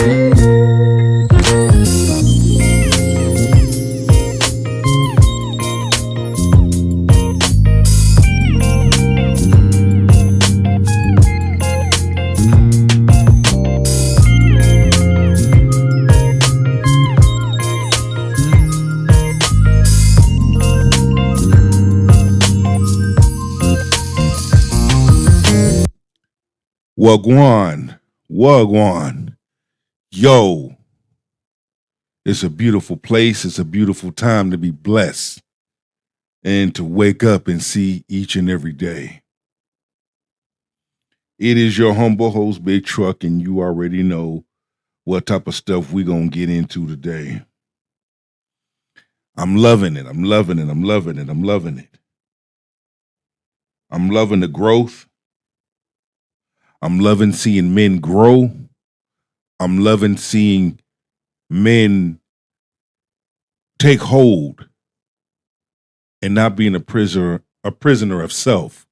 Wagwan, Wagwan. Yo, it's a beautiful place. It's a beautiful time to be blessed and to wake up and see each and every day. It is your humble host, Big Truck, and you already know what type of stuff we're going to get into today. I'm loving it. I'm loving it. I'm loving it. I'm loving it. I'm loving the growth. I'm loving seeing men grow. I'm loving seeing men take hold and not being a prisoner of self.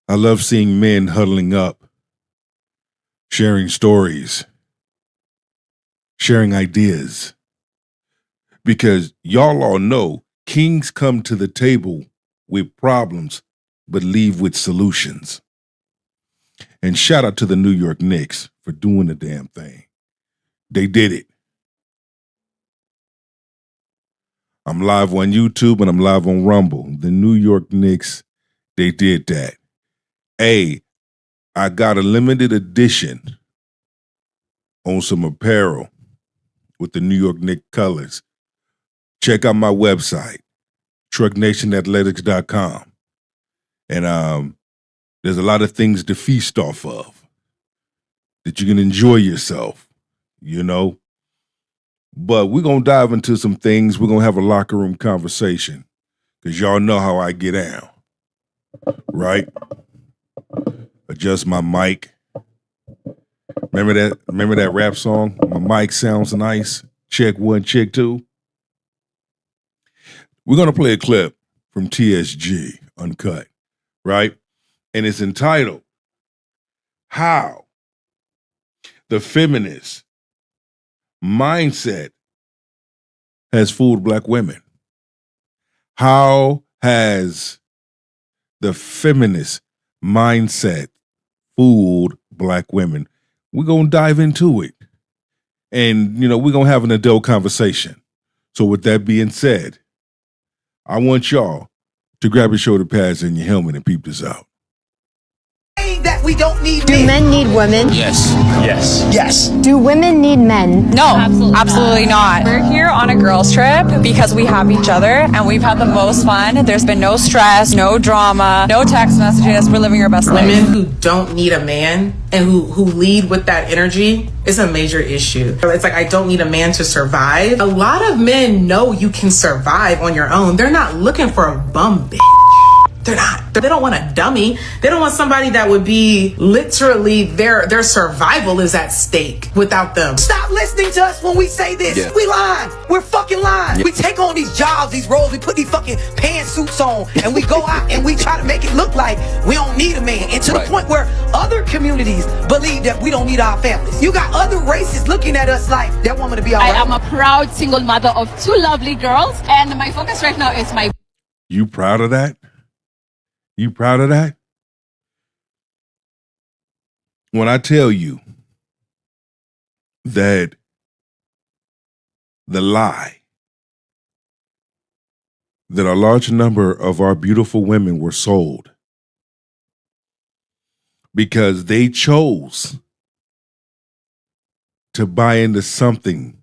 I love seeing men huddling up, sharing stories, sharing ideas. Because y'all all know kings come to the table with problems, but leave with solutions. And shout out to the New York Knicks for doing the damn thing. They did it. I'm live on YouTube and I'm live on Rumble. The New York Knicks, they did that. Hey, I got a limited edition on some apparel with the New York Knicks colors. Check out my website, trucknationathletics.com. And there's a lot of things to feast off of that you can enjoy yourself, you know. But we're going to dive into some things. We're going to have a locker room conversation because y'all know how I get down, right? Adjust my mic. Remember that rap song? My mic sounds nice. Check one, check two. We're going to play a clip from TSG, Uncut, right? And it's entitled, How the Feminist Mindset Has Fooled Black Women. How has the feminist mindset fooled Black women? We're going to dive into it. And, you know, we're going to have an adult conversation. So with that being said, I want y'all to grab your shoulder pads and your helmet and peep this out. That we don't need Do men need women? Yes. Yes. Yes. Do women need men? No, absolutely not. We're here on a girls' trip because we have each other and we've had the most fun. There's been no stress, no drama, no text messages. We're living our best life. Women who don't need a man and who lead with that energy is a major issue. It's like, I don't need a man to survive. A lot of men know you can survive on your own. They're not looking for a bum bitch. They're not. They don't want a dummy. They don't want somebody that would be literally their survival is at stake without them. Stop listening to us when we say this. Yeah. We lying. We're fucking lying. Yeah. We take on these jobs, these roles. We put these fucking pantsuits on and we go out and we try to make it look like we don't need a man. And to the point where other communities believe that we don't need our families. You got other races looking at us like that woman to be all right. I am a proud single mother of 2 lovely girls. And my focus right now is my... You proud of that? You proud of that? When I tell you that the lie that a large number of our beautiful women were sold because they chose to buy into something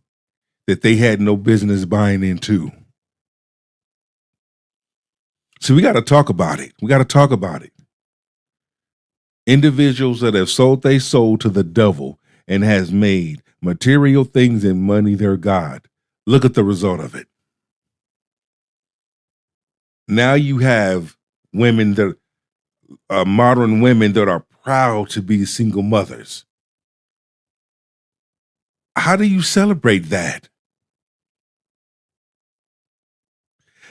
that they had no business buying into. So we got to talk about it. We got to talk about it. Individuals that have sold their soul to the devil and has made material things and money their God. Look at the result of it. Now you have women that are modern women that are proud to be single mothers. How do you celebrate that?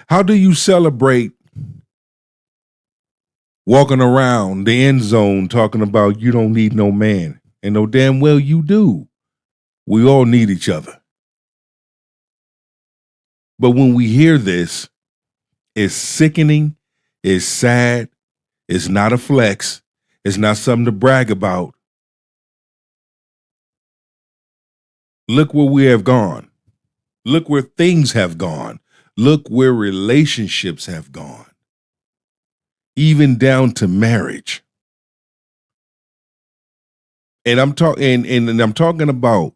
How do you celebrate walking around the end zone talking about you don't need no man And no damn well you do. We all need each other. But when we hear this, it's sickening, it's sad, it's not a flex, it's not something to brag about. Look where we have gone. Look where things have gone. Look where relationships have gone. Even down to marriage. And I'm talking and I'm talking about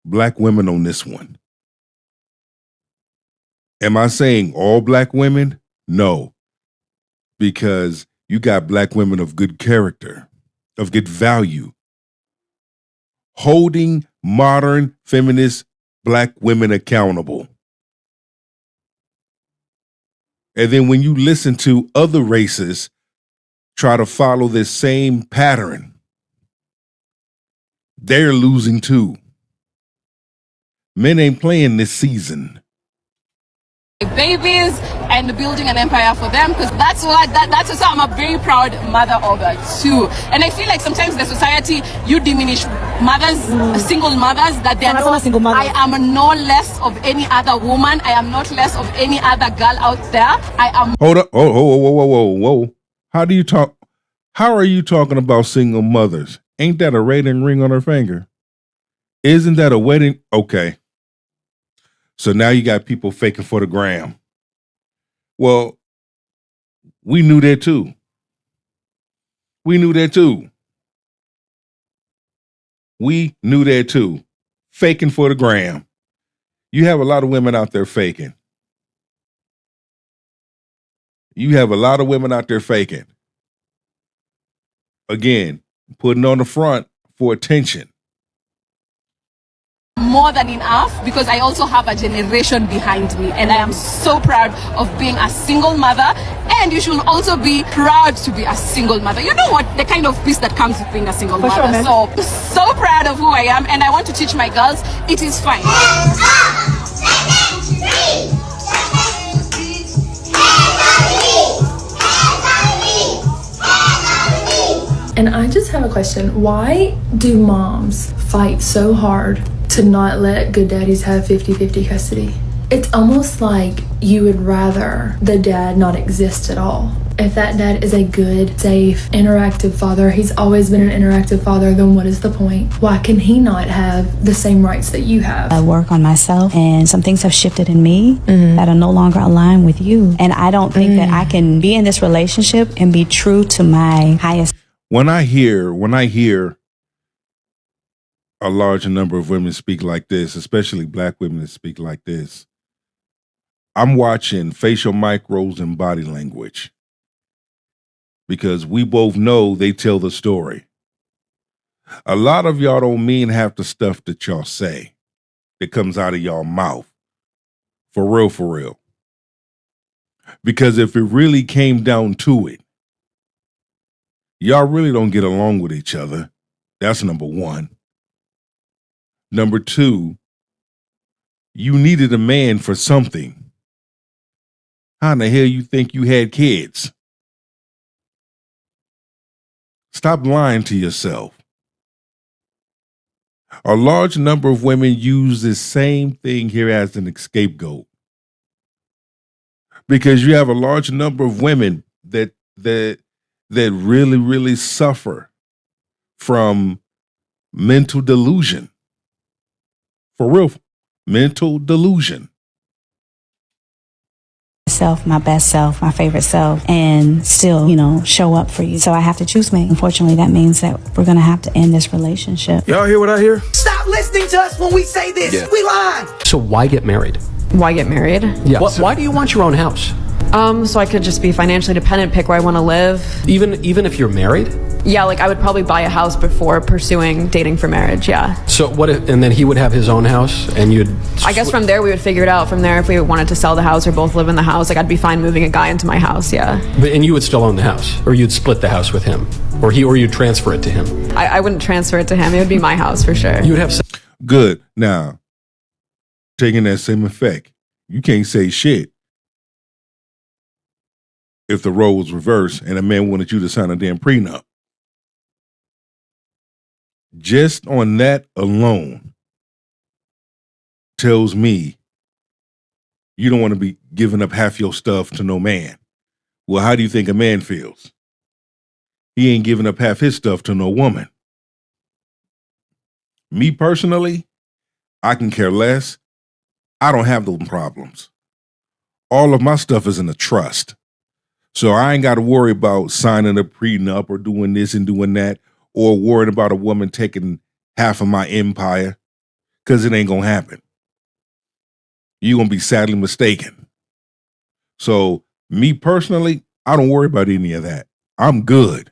black women on this one. Am I saying all black women? No. Because you got black women of good character, of good value, holding modern feminist black women accountable. And then when you listen to other races try to follow this same pattern, they're losing too. Men ain't playing this season. Babies and building an empire for them, because that's what I'm a very proud mother of too. And I feel like sometimes the society, you diminish mothers, single mothers, that they are I am no less of any other woman. I am not less of any other girl out there. I am. Hold up. Whoa. How are you talking about single mothers? Ain't that a wedding ring on her finger? Isn't that a wedding? Okay. So now you got people faking for the gram. Well, we knew that too. We knew that too. Faking for the gram. You have a lot of women out there faking. Again, putting on the front for attention. More than enough, because I also have a generation behind me, and I am so proud of being a single mother. And you should also be proud to be a single mother. You know what, the kind of peace that comes with being a single mother. Sure, so proud of who I am, and I want to teach my girls it is fine. And I just have a question. Why do moms fight so hard to not let good daddies have 50-50 custody? It's almost like you would rather the dad not exist at all. If that dad is a good, safe, interactive father, he's always been an interactive father, then what is the point? Why can he not have the same rights that you have? I work on myself, and some things have shifted in me that are no longer aligned with you. And I don't think that I can be in this relationship and be true to my highest. When I hear a large number of women speak like this, especially black women that speak like this, I'm watching facial micros and body language, because we both know they tell the story. A lot of y'all don't mean half the stuff that y'all say that comes out of y'all mouth. For real. Because if it really came down to it, y'all really don't get along with each other. That's number one. Number two, you needed a man for something. How in the hell you think you had kids? Stop lying to yourself. A large number of women use this same thing here as an scapegoat, because you have a large number of women that really suffer from mental delusion. For real, mental delusion. Self, my best self, my favorite self, and still, show up for you. So I have to choose me. Unfortunately, that means that we're going to have to end this relationship. Y'all hear what I hear? Stop listening to us when we say this. Yeah. We lying. So why get married? Why get married? Yeah. Why do you want your own house? So I could just be financially dependent, pick where I want to live. Even if you're married? Yeah, I would probably buy a house before pursuing dating for marriage, yeah. So what if, and then he would have his own house and you'd... I guess from there we would figure it out. From there, if we wanted to sell the house or both live in the house, I'd be fine moving a guy into my house, yeah. And you would still own the house, or you'd split the house with him, or you'd transfer it to him. I wouldn't transfer it to him. It would be my house for sure. You would have... Good. Now, taking that same effect, you can't say shit if the role was reversed and a man wanted you to sign a damn prenup. Just on that alone tells me you don't want to be giving up half your stuff to no man. Well, how do you think a man feels? He ain't giving up half his stuff to no woman. Me personally, I can care less. I don't have those problems. All of my stuff is in a trust. So I ain't got to worry about signing a prenup or doing this and doing that, or worrying about a woman taking half of my empire, because it ain't going to happen. You're going to be sadly mistaken. So me personally, I don't worry about any of that. I'm good.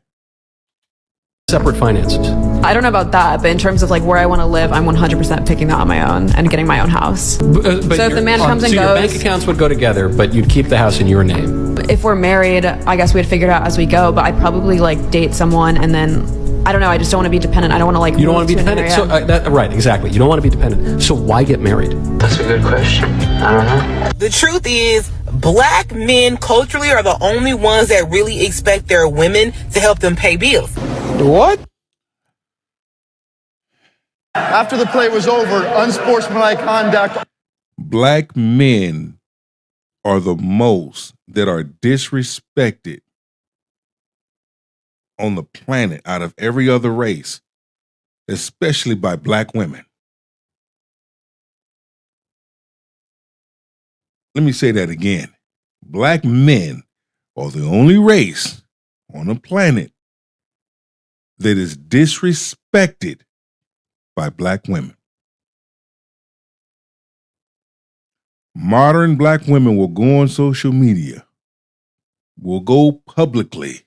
Separate finances. I don't know about that, but in terms of like where I want to live, I'm 100% picking that on my own and getting my own house. But so if the man comes and so goes, your bank accounts would go together, but you'd keep the house in your name. If we're married, I guess we'd figure it out as we go. But I'd probably like date someone and then I don't know. I just don't want to be dependent. I don't want to like. You don't want to be dependent. So right, exactly. You don't want to be dependent. So why get married? That's a good question. I don't know. The truth is, black men culturally are the only ones that really expect their women to help them pay bills. What? After the play was over, unsportsmanlike conduct. Black men are the most that are disrespected on the planet out of every other race, especially by black women. Let me say that again. Black men are the only race on the planet that is disrespected by black women. Modern black women will go on social media, will go publicly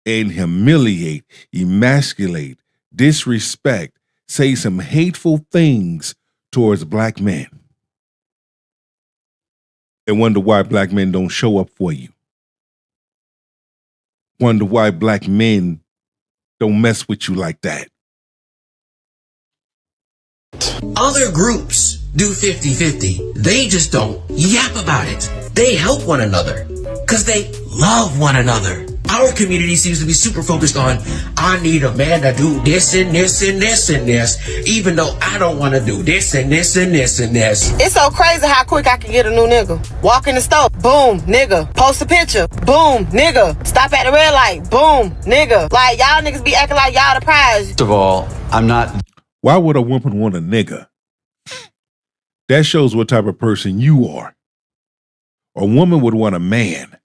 and humiliate, emasculate, disrespect, say some hateful things towards black men. And wonder why black men don't show up for you. Wonder why black men don't mess with you like that. Other groups do 50-50. They just don't yap about it. They help one another because they love one another. Our community seems to be super focused on, I need a man to do this and this and this and this, even though I don't want to do this and this and this and this. It's so crazy how quick I can get a new nigga. Walk in the store, boom, nigga. Post a picture, boom, nigga. Stop at the red light, boom, nigga. Like, y'all niggas be acting like y'all the prize. First of all, I'm not. Why would a woman want a nigga? That shows what type of person you are. A woman would want a man.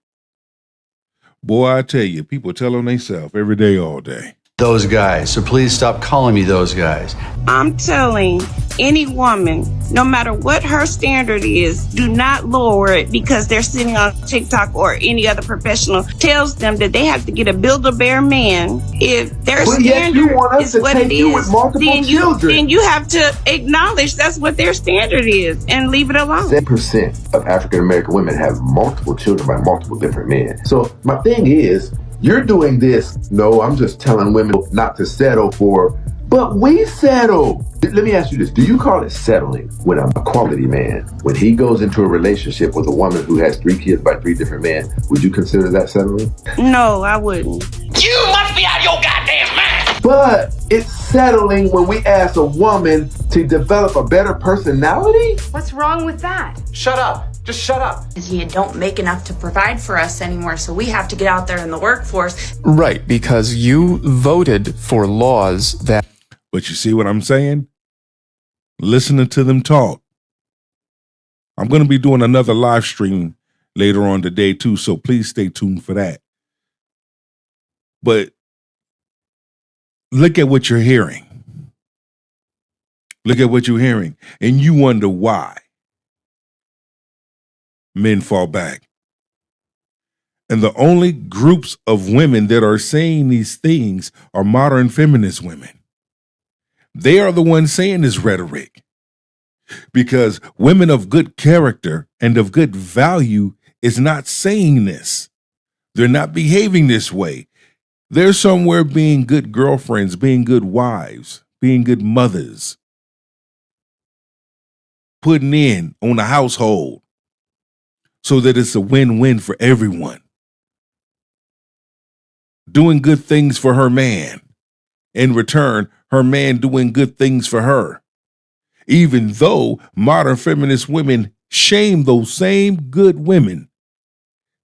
Boy, I tell you, people tell on themselves every day, all day. Those guys. So please stop calling me those guys. I'm telling any woman, no matter what her standard is, do not lower it because they're sitting on TikTok or any other professional tells them that they have to get a Build-A-Bear man. If their standard is what it is, then you have to acknowledge that's what their standard is and leave it alone. 7% of African American women have multiple children by multiple different men. So my thing is, you're doing this. No, I'm just telling women not to settle for, but we settle. Let me ask you this. Do you call it settling when a quality man, when he goes into a relationship with a woman who has 3 kids by 3 different men, would you consider that settling? No, I wouldn't. You must be out of your goddamn mind. But it's settling when we ask a woman to develop a better personality? What's wrong with that? Shut up. Just shut up. You don't make enough to provide for us anymore, so we have to get out there in the workforce. Right, because you voted for laws that... But you see what I'm saying? Listening to them talk. I'm going to be doing another live stream later on today too, so please stay tuned for that. But look at what you're hearing. Look at what you're hearing, and you wonder why men fall back. And the only groups of women that are saying these things are modern feminist women. They are the ones saying this rhetoric. Because women of good character and of good value is not saying this. They're not behaving this way. They're somewhere being good girlfriends, being good wives, being good mothers, putting in on the household so that it's a win-win for everyone. Doing good things for her man, in return, her man doing good things for her. Even though modern feminist women shame those same good women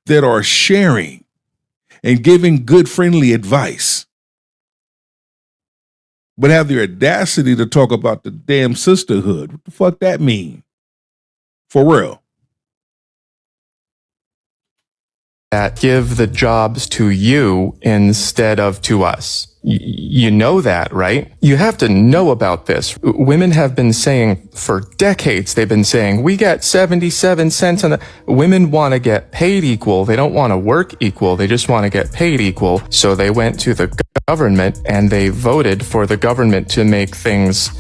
that are sharing and giving good friendly advice, but have the audacity to talk about the damn sisterhood. What the fuck that mean? For real. That give the jobs to you instead of to us. You know that, right? You have to know about this. Women have been saying for decades, they've been saying, we get 77 cents on the... Women want to get paid equal. They don't want to work equal. They just want to get paid equal. So they went to the government and they voted for the government to make things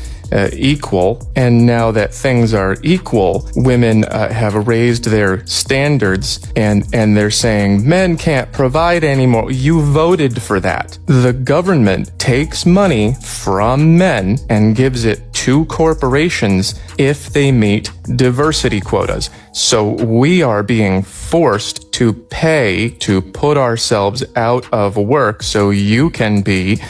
equal. And now that things are equal, women have raised their standards and they're saying men can't provide anymore. You voted for that. The government takes money from men and gives it to corporations if they meet diversity quotas. So we are being forced to pay to put ourselves out of work so you can be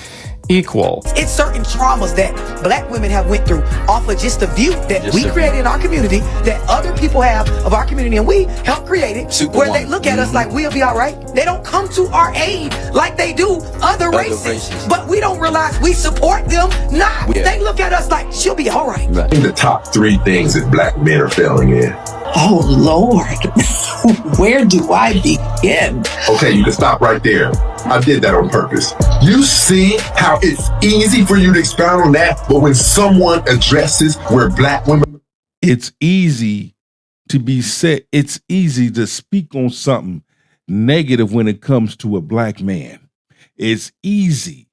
equal. It's certain traumas that black women have went through off of just the view that we created in our community, that other people have of our community, and we help create it, where they look at us like we'll be all right. They don't come to our aid like they do other races. But we don't realize we support them. They look at us like she'll be all right. I think the top 3 things that black men are failing in. Oh, Lord. Where do I begin? Okay, you can stop right there. I did that on purpose. You see how it's easy for you to expound on that, but when someone addresses where black women... It's easy to be said. It's easy to speak on something negative when it comes to a black man. It's easy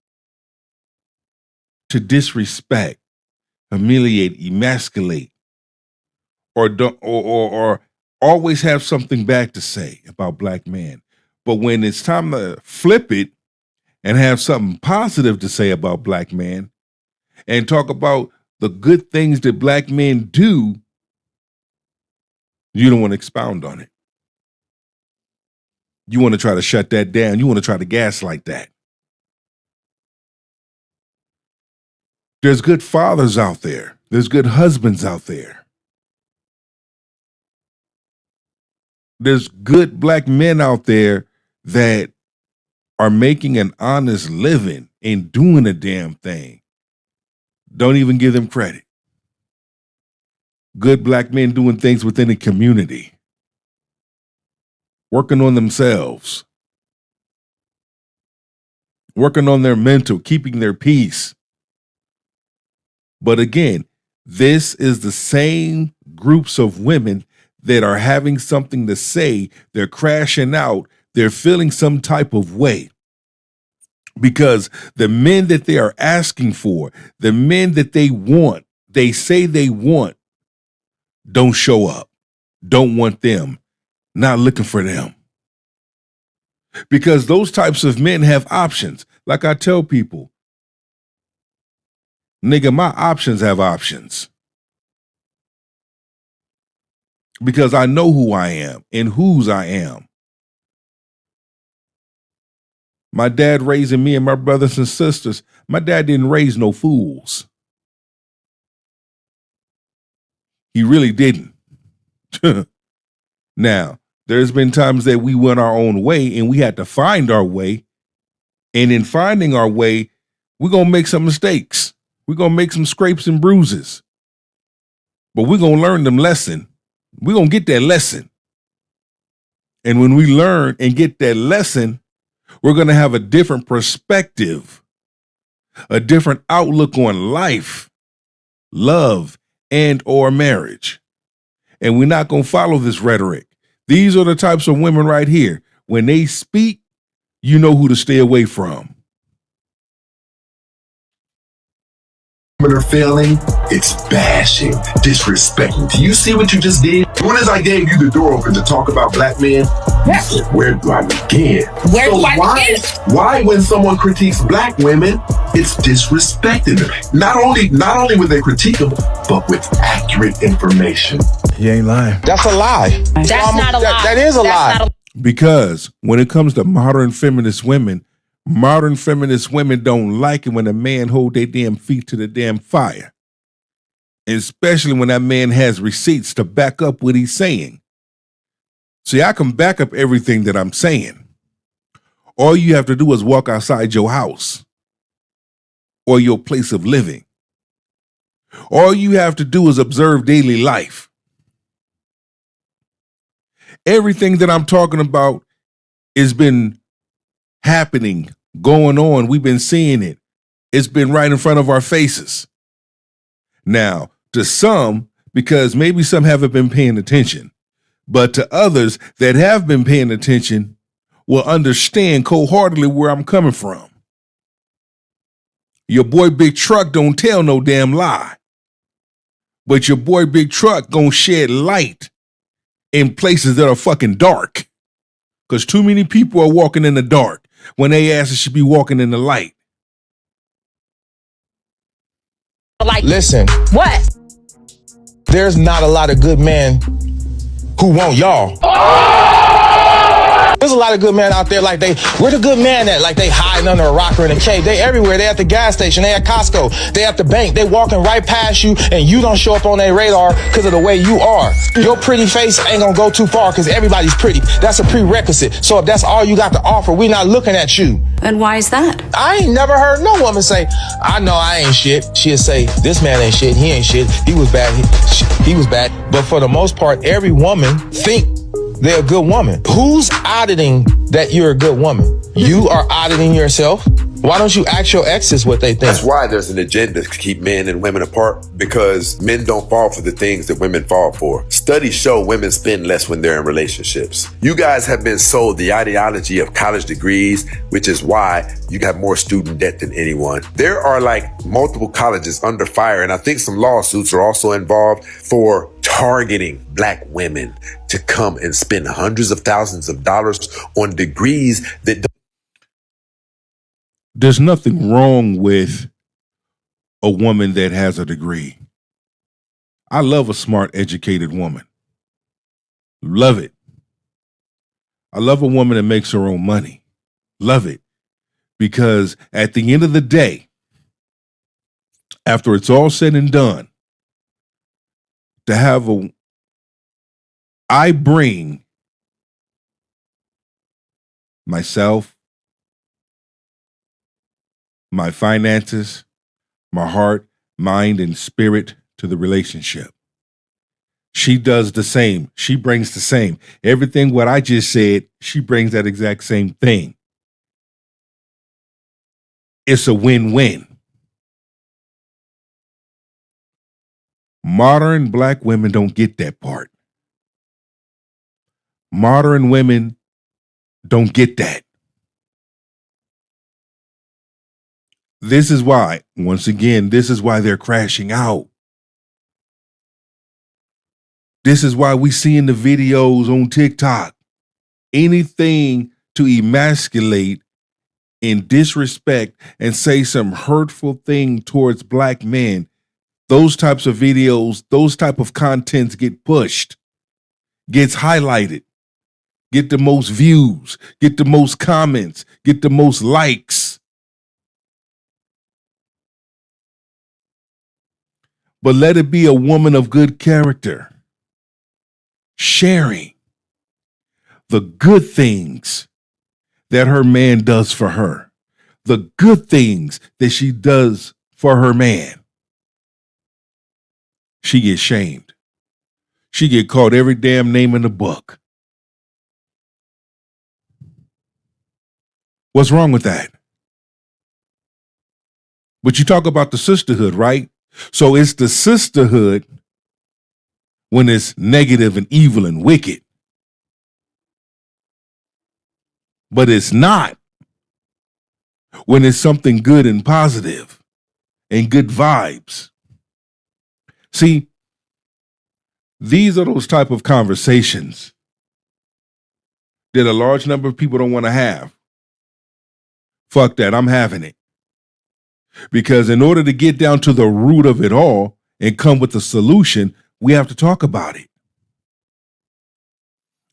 to disrespect, humiliate, emasculate, or always have something bad to say about black men. But when it's time to flip it and have something positive to say about black men and talk about the good things that black men do, you don't want to expound on it. You want to try to shut that down. You want to try to gaslight that. There's good fathers out there. There's good husbands out there. There's good black men out there that are making an honest living and doing a damn thing. Don't even give them credit. Good black men doing things within the community, working on themselves, working on their mental, keeping their peace. But again, this is the same groups of women that are having something to say. They're crashing out. They're feeling some type of way because the men that they are asking for, the men that they want, they say they want, don't show up, don't want them, not looking for them. Because those types of men have options. Like I tell people, nigga, my options have options. Because I know who I am and whose I am. My dad raising me and my brothers and sisters, my dad didn't raise no fools. He really didn't. Now, there's been times that we went our own way and we had to find our way. And in finding our way, we're going to make some mistakes. We're going to make some scrapes and bruises. But we're going to learn them lesson. We're going to get that lesson. And when we learn and get that lesson, we're going to have a different perspective, a different outlook on life, love, and or marriage. And we're not going to follow this rhetoric. These are the types of women right here. When they speak, you know who to stay away from. Women are failing, it's bashing, disrespecting. Do you see what you just did? As soon as I gave you the door open to talk about black men, you said, where do I begin? Why when someone critiques black women, it's disrespecting them? Not only when they critique them, but with accurate information. He ain't lying. That's a lie. That's not a lie. That is a lie. Because when it comes to modern feminist women, Modern feminist women don't like it when a man hold their damn feet to the damn fire. Especially when that man has receipts to back up what he's saying. See, I can back up everything that I'm saying. All you have to do is walk outside your house or your place of living. All you have to do is observe daily life. Everything that I'm talking about has been happening, going on. We've been seeing it. It's been right in front of our faces. Now, to some, because maybe some haven't been paying attention, but to others that have been paying attention will understand cold-heartedly where I'm coming from. Your boy Big Truck don't tell no damn lie. But your boy Big Truck gonna shed light in places that are fucking dark. Because too many people are walking in the dark when they asses should be walking in the light. Listen. What? There's not a lot of good men who want y'all. There's a lot of good men out there like where the good man at? Like they hiding under a rock or in a cave. They everywhere. They at the gas station. They at Costco. They at the bank. They walking right past you and you don't show up on their radar because of the way you are. Your pretty face ain't gonna go too far because everybody's pretty. That's a prerequisite. So if that's all you got to offer, we not looking at you. And why is that? I ain't never heard no woman say, I know I ain't shit. She'll say, this man ain't shit. He ain't shit. He was bad. He was bad. But for the most part, every woman think they're a good woman. Who's auditing that you're a good woman? You are auditing yourself? Why don't you ask your exes what they think? That's why there's an agenda to keep men and women apart, because men don't fall for the things that women fall for. Studies show women spend less when they're in relationships. You guys have been sold the ideology of college degrees, which is why you have more student debt than anyone. There are like multiple colleges under fire, and I think some lawsuits are also involved for targeting black women to come and spend hundreds of thousands of dollars on degrees that don't. There's nothing wrong with a woman that has a degree. I love a smart, educated woman. Love it. I love a woman that makes her own money. Love it. Because at the end of the day, after it's all said and done, I bring myself, my finances, my heart, mind, and spirit to the relationship. She does the same. She brings the same. Everything what I just said, she brings that exact same thing. It's a win-win. Modern black women don't get that part. Modern women don't get that. This is why, once again, this is why they're crashing out. This is why we see in the videos on TikTok anything to emasculate and disrespect and say some hurtful thing towards black men. Those types of videos, those type of contents get pushed, gets highlighted, get the most views, get the most comments, get the most likes. But let it be a woman of good character, sharing the good things that her man does for her, the good things that she does for her man. She gets shamed. She get called every damn name in the book. What's wrong with that? But you talk about the sisterhood, right? So it's the sisterhood when it's negative and evil and wicked. But it's not when it's something good and positive and good vibes. See, these are those type of conversations that a large number of people don't want to have. Fuck that, I'm having it. Because in order to get down to the root of it all and come with a solution, we have to talk about it.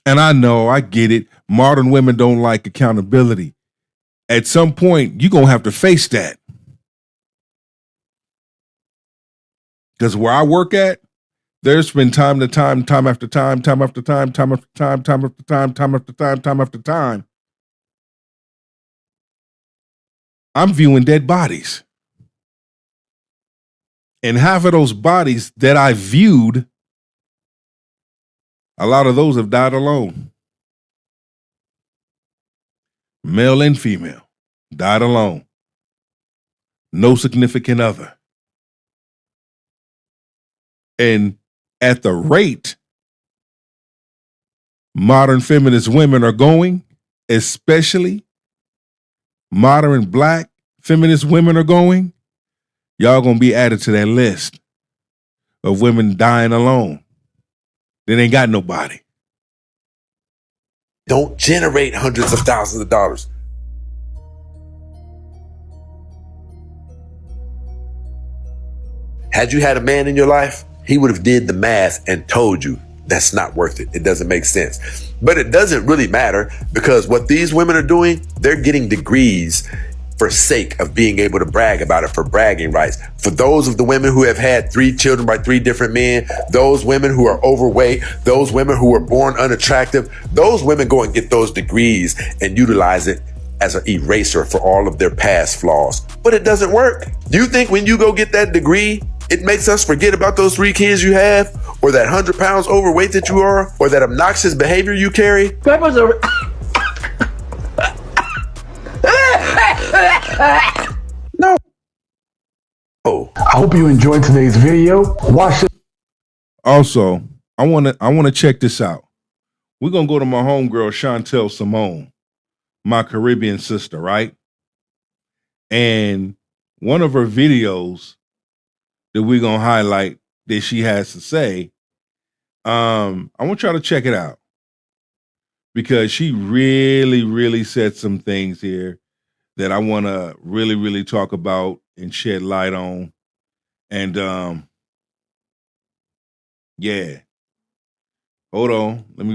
And I know, I get it. Modern women don't like accountability. at some point, you're going to have to face that. Because where I work at, there's been time after time, time after time, time after time, time after time, time after time, time after time, time after time. I'm viewing dead bodies. And half of those bodies that I viewed, a lot of those have died alone. Male and female, died alone. No significant other. And at the rate modern feminist women are going, especially modern black feminist women are going, y'all gonna be added to that list of women dying alone. They ain't got nobody. Don't generate hundreds of thousands of dollars. Had you had a man in your life, he would have did the math and told you that's not worth it. It doesn't make sense. But it doesn't really matter because what these women are doing, they're getting degrees for sake of being able to brag about it, for bragging rights. For those of the women who have had 3 children by 3 different men, those women who are overweight, those women who were born unattractive, those women go and get those degrees and utilize it as an eraser for all of their past flaws. But it doesn't work. Do you think when you go get that degree, it makes us forget about those 3 kids you have, or that 100 pounds overweight that you are, or that obnoxious behavior you carry? That was a... No. Oh. I hope you enjoyed today's video. Watch it. Also, I wanna check this out. We're gonna go to my homegirl Chantel Simone, my Caribbean sister, right? And one of her videos that we're gonna highlight that she has to say, I want y'all to check it out. Because she really said some things here that I want to really talk about and shed light on. And yeah. Hold on. Let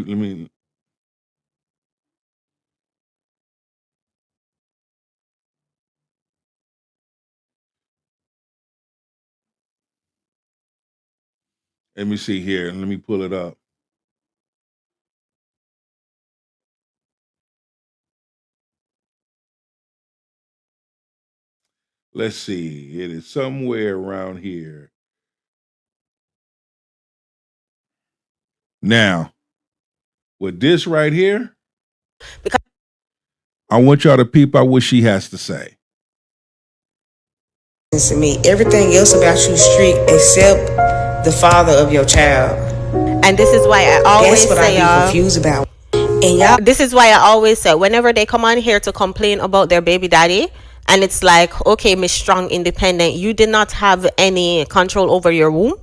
me see here. Let me pull it up. Let's see. It is somewhere around here. Now, with this right here, I want y'all to peep out what she has to say. To me, everything else about you street except the father of your child. And this is why I always That's what say, I be confused about. And y'all, this is why I always say, whenever they come on here to complain about their baby daddy, and it's like, okay, Miss Strong Independent, you did not have any control over your womb.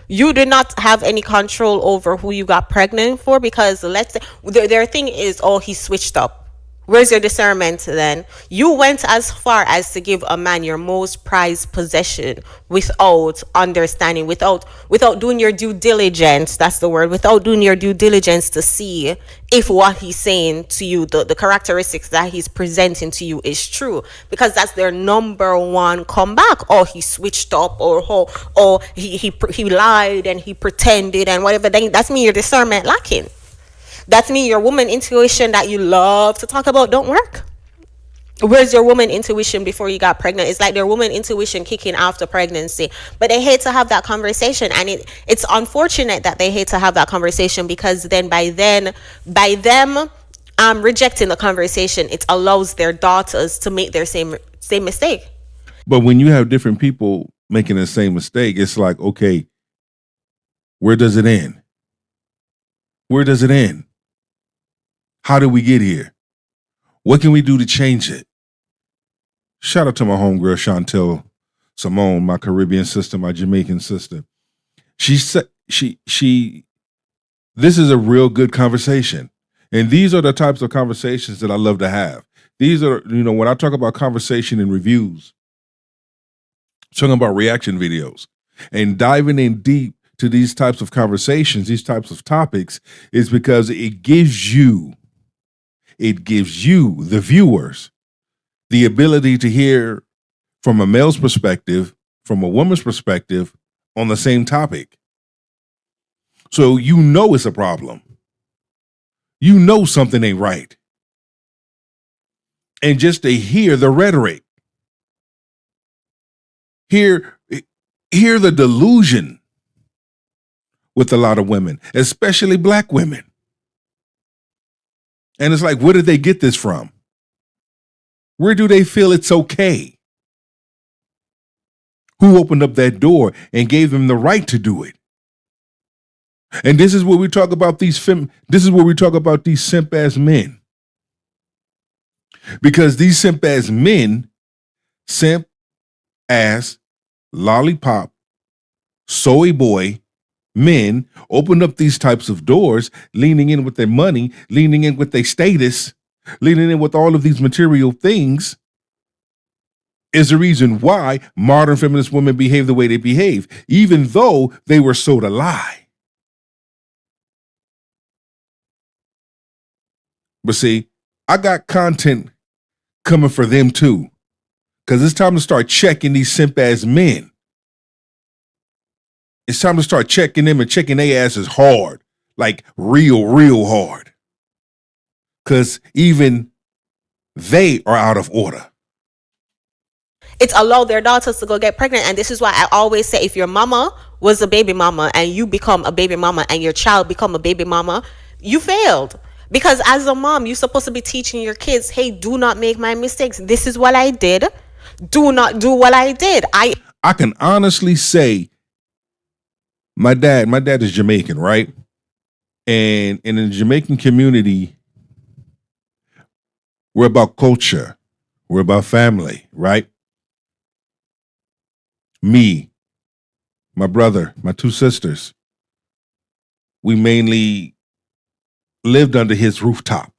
You did not have any control over who you got pregnant for, because let's say their thing is, oh, he switched up. Where's your discernment then? You went as far as to give a man your most prized possession without understanding, without doing your due diligence. That's the word. Without doing your due diligence to see if what he's saying to you, the characteristics that he's presenting to you is true. Because that's their number one comeback. Oh, he switched up, or he lied and he pretended and whatever. Then that's me, your discernment lacking. That's me, your woman intuition that you love to talk about don't work. Where's your woman intuition before you got pregnant? It's like their woman intuition kicking after pregnancy. But they hate to have that conversation. And it's unfortunate that they hate to have that conversation, because then by them rejecting the conversation, it allows their daughters to make their same mistake. But when you have different people making the same mistake, it's like, okay, where does it end? Where does it end? How did we get here? What can we do to change it? Shout out to my homegirl Chantel Simone, my Caribbean sister, my Jamaican sister. She said this is a real good conversation. And these are the types of conversations that I love to have. These are, when I talk about conversation and reviews, talking about reaction videos and diving in deep to these types of conversations, these types of topics, is because it gives you it gives you, the viewers, the ability to hear from a male's perspective, from a woman's perspective on the same topic. So you know it's a problem. You know something ain't right. And just to hear the rhetoric, hear the delusion with a lot of women, especially black women. And it's like, where did they get this from? Where do they feel it's okay? Who opened up that door and gave them the right to do it? And this is where we talk about these simp ass men. Because these simp ass men, simp ass, lollipop, soy boy men opened up these types of doors, leaning in with their money, leaning in with their status, leaning in with all of these material things, is the reason why modern feminist women behave the way they behave, even though they were sold a lie. But see, I got content coming for them too, because it's time to start checking these simp ass men. It's time to start checking them and checking their asses hard, like real hard. Because even they are out of order. It's allowed their daughters to go get pregnant. And this is why I always say, if your mama was a baby mama and you become a baby mama and your child become a baby mama, you failed. Because as a mom, you're supposed to be teaching your kids, hey, do not make my mistakes. This is what I did. Do not do what I did. I can honestly say my dad is Jamaican, right? And in the Jamaican community, we're about culture. We're about family, right? Me, my brother, my two sisters, we mainly lived under his rooftop,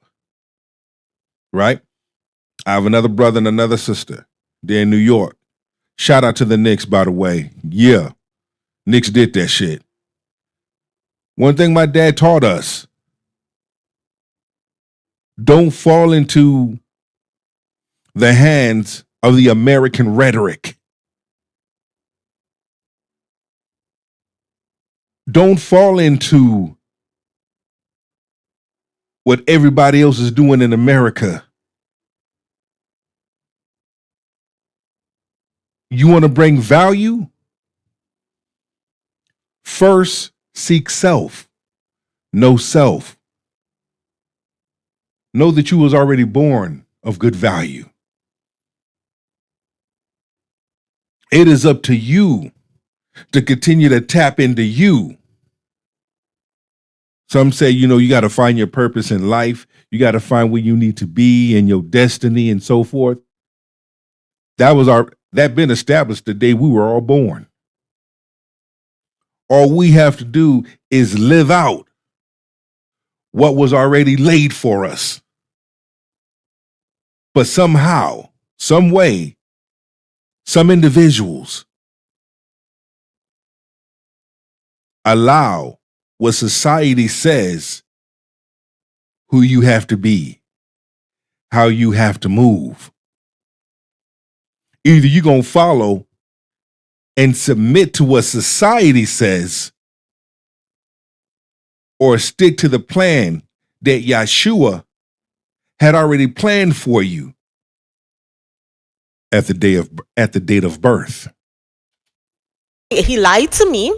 right? I have another brother and another sister. They're in New York. Shout out to the Knicks, by the way. Yeah, Knicks did that shit. One thing my dad taught us, don't fall into the hands of the American rhetoric. Don't fall into what everybody else is doing in America. You want to bring value? First, seek self. Know self. Know that you was already born of good value. It is up to you to continue to tap into you. Some say, you got to find your purpose in life. You got to find where you need to be and your destiny and so forth. That been established the day we were all born. All we have to do is live out what was already laid for us. But somehow, some way, some individuals allow what society says who you have to be, how you have to move. Either you're going to follow and submit to what society says, or stick to the plan that Yeshua had already planned for you at the date of birth. He lied to me.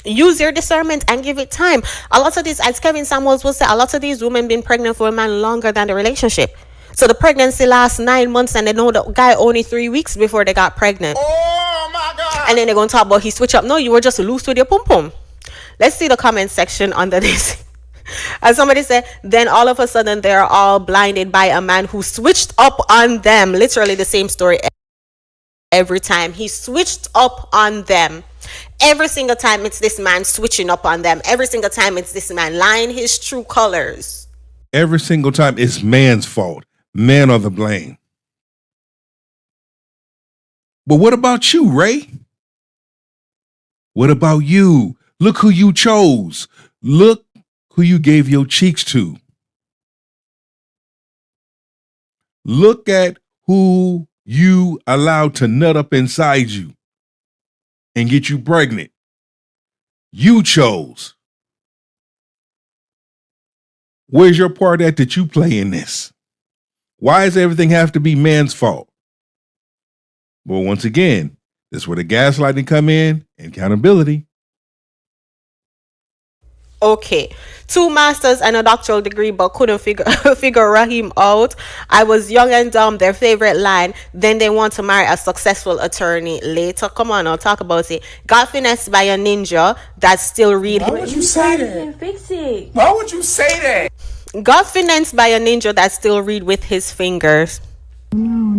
Use your discernment and give it time. A lot of these, as Kevin Samuels will say, a lot of these women been pregnant for a man longer than the relationship. So the pregnancy lasts 9 months and they know the guy only 3 weeks before they got pregnant. Oh my God. And then they're going to talk about he switch up. No, you were just loose with your pum pum. Let's see the comment section under this. As somebody said, then all of a sudden they're all blinded by a man who switched up on them. Literally the same story every time. He switched up on them. Every single time it's this man switching up on them. Every single time it's this man lying his true colors. Every single time it's man's fault. Men are the blame. But what about you, Ray? What about you? Look who you chose. Look who you gave your cheeks to. Look at who you allowed to nut up inside you and get you pregnant. You chose. Where's your part at that you play in this? Why does everything have to be man's fault? Well, once again, that's where the gaslighting come in and accountability. Okay, 2 masters and a doctoral degree, but couldn't figure Raheem out. I was young and dumb, their favorite line. Then they want to marry a successful attorney later. Come on, I'll talk about it. Got finessed by a ninja that still read. Why would you say that? Fix it. Why would you say that? Got finessed by a ninja that still read with his fingers. No.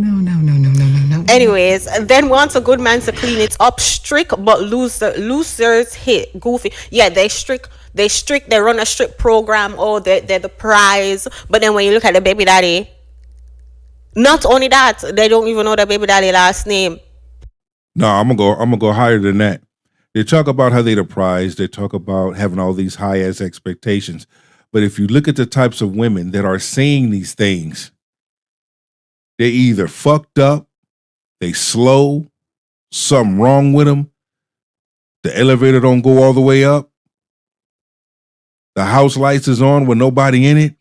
Anyways, then wants a good man to clean it up. Strict, but losers hit. Goofy. Yeah, they strict. They run a strict program. Oh, they're the prize. But then when you look at the baby daddy, not only that, they don't even know the baby daddy last name. No, I'm gonna go higher than that. They talk about how they the prize. They talk about having all these high ass expectations. But if you look at the types of women that are saying these things, they either fucked up, they slow, something wrong with them, the elevator don't go all the way up, the house lights is on with nobody in it,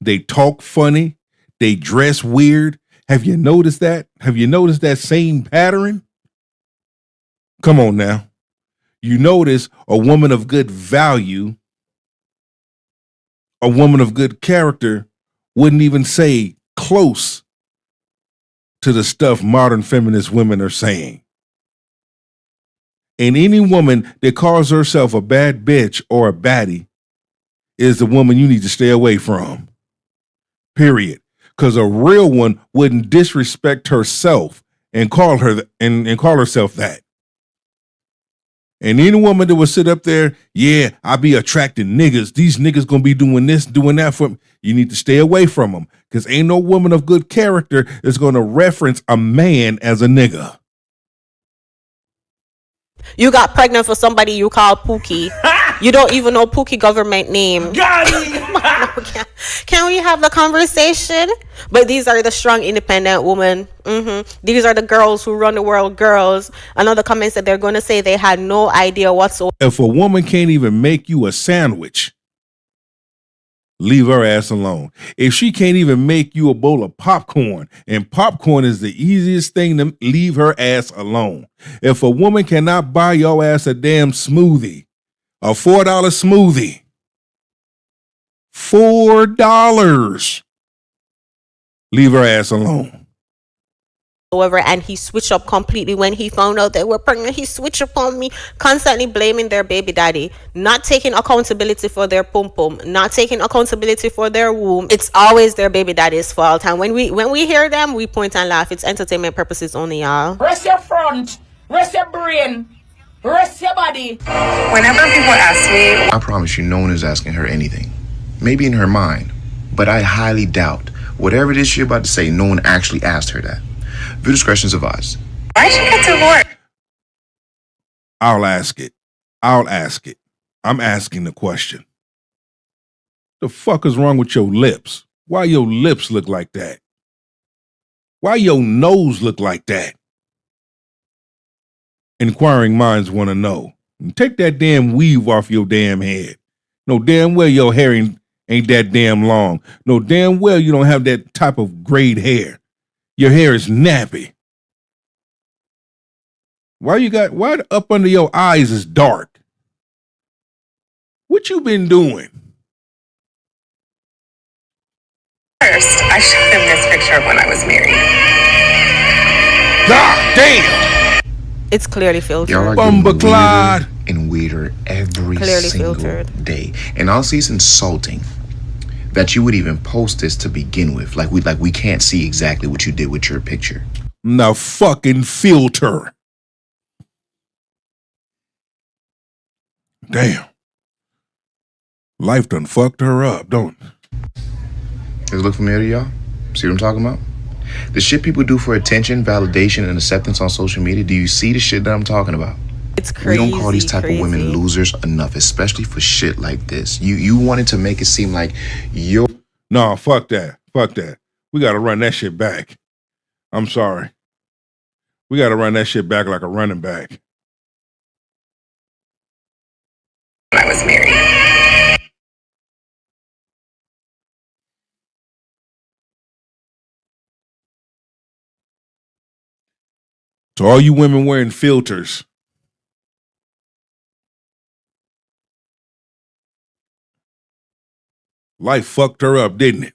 they talk funny, they dress weird. Have you noticed that? Have you noticed that same pattern? Come on now. You notice a woman of good value, a woman of good character wouldn't even say close to the stuff modern feminist women are saying. And any woman that calls herself a bad bitch or a baddie is the woman you need to stay away from. Period. Because a real one wouldn't disrespect herself and call herself that. And any woman that would sit up there, yeah, I be attracting niggas. These niggas gonna be doing this, doing that for me. You need to stay away from them. Because ain't no woman of good character is gonna reference a man as a nigga. You got pregnant for somebody you call Pookie. You don't even know Pookie government name. Got it. Can we have the conversation? But these are the strong, independent women. These are the girls who run the world. Girls. Another comment said they're going to say they had no idea whatsoever. If a woman can't even make you a sandwich, leave her ass alone. If she can't even make you a bowl of popcorn, and popcorn is the easiest thing, to leave her ass alone. If a woman cannot buy your ass a damn smoothie, a $4 smoothie, $4, leave her ass alone. And he switched up completely when he found out they were pregnant. He switched up on me, constantly blaming their baby daddy, not taking accountability for their pum pum, not taking accountability for their womb. It's always their baby daddy's fault. And when we hear them, we point and laugh. It's entertainment purposes only, y'all. Rest your front, rest your brain, rest your body. Whenever people ask me, I promise you, no one is asking her anything. Maybe in her mind, but I highly doubt whatever it is she's about to say, no one actually asked her that. View discretion is advised. Why'd you get divorced? I'll ask it. I'm asking the question. The fuck is wrong with your lips? Why your lips look like that? Why your nose look like that? Inquiring minds want to know. Take that damn weave off your damn head. No damn well your hair ain't that damn long. No damn well you don't have that type of grayed hair. Your hair is nappy. Why up under your eyes is dark? What you been doing? First, I showed him this picture of when I was married. God damn! It's clearly filtered. Y'all are getting weirder and weirder every single day. And honestly, it's insulting that you would even post this to begin with. Like we can't see exactly what you did with your picture. Now fucking filter. Damn. Life done fucked her up, don't it? Does it look familiar to y'all? See what I'm talking about? The shit people do for attention, validation, and acceptance on social media. Do you see the shit that I'm talking about? It's crazy. We don't call these type of women losers enough, especially for shit like this. You wanted to make it seem like you're... No, fuck that. Fuck that. We got to run that shit back. I'm sorry. We got to run that shit back like a running back. I was married. To all you women wearing filters, life fucked her up, didn't it?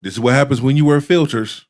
This is what happens when you wear filters.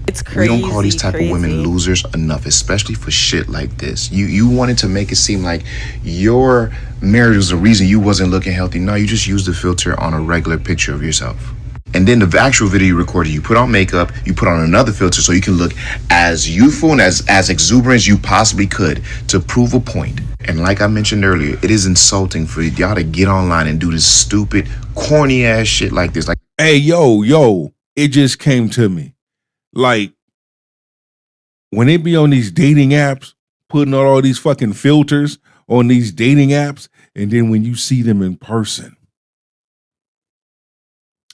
It's crazy. We don't call these type of women losers enough, especially for shit like this. You wanted to make it seem like your marriage was the reason you wasn't looking healthy. No, you just used the filter on a regular picture of yourself. And then the actual video you recorded, you put on makeup, you put on another filter so you can look as youthful and as exuberant as you possibly could to prove a point. And like I mentioned earlier, it is insulting for y'all to get online and do this stupid, corny ass shit like this. Like, hey, yo, it just came to me. Like, when they be on these dating apps, putting on all these fucking filters on these dating apps, and then when you see them in person,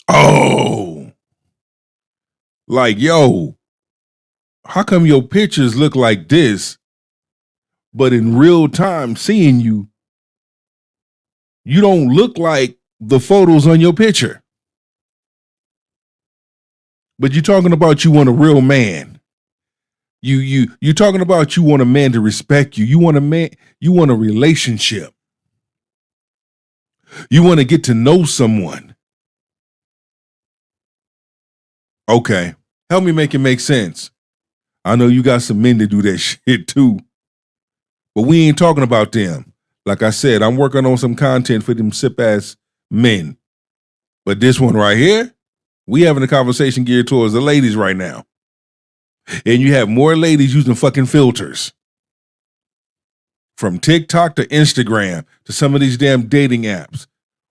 oh, like, yo, how come your pictures look like this, but in real time seeing you, you don't look like the photos on your picture? But you're talking about you want a real man. You're talking about you want a man to respect you. You want a man, you want a relationship. You want to get to know someone. Okay, help me make it make sense. I know you got some men that do that shit too. But we ain't talking about them. Like I said, I'm working on some content for them sip-ass men. But this one right here, we having a conversation geared towards the ladies right now. And you have more ladies using fucking filters. From TikTok to Instagram to some of these damn dating apps.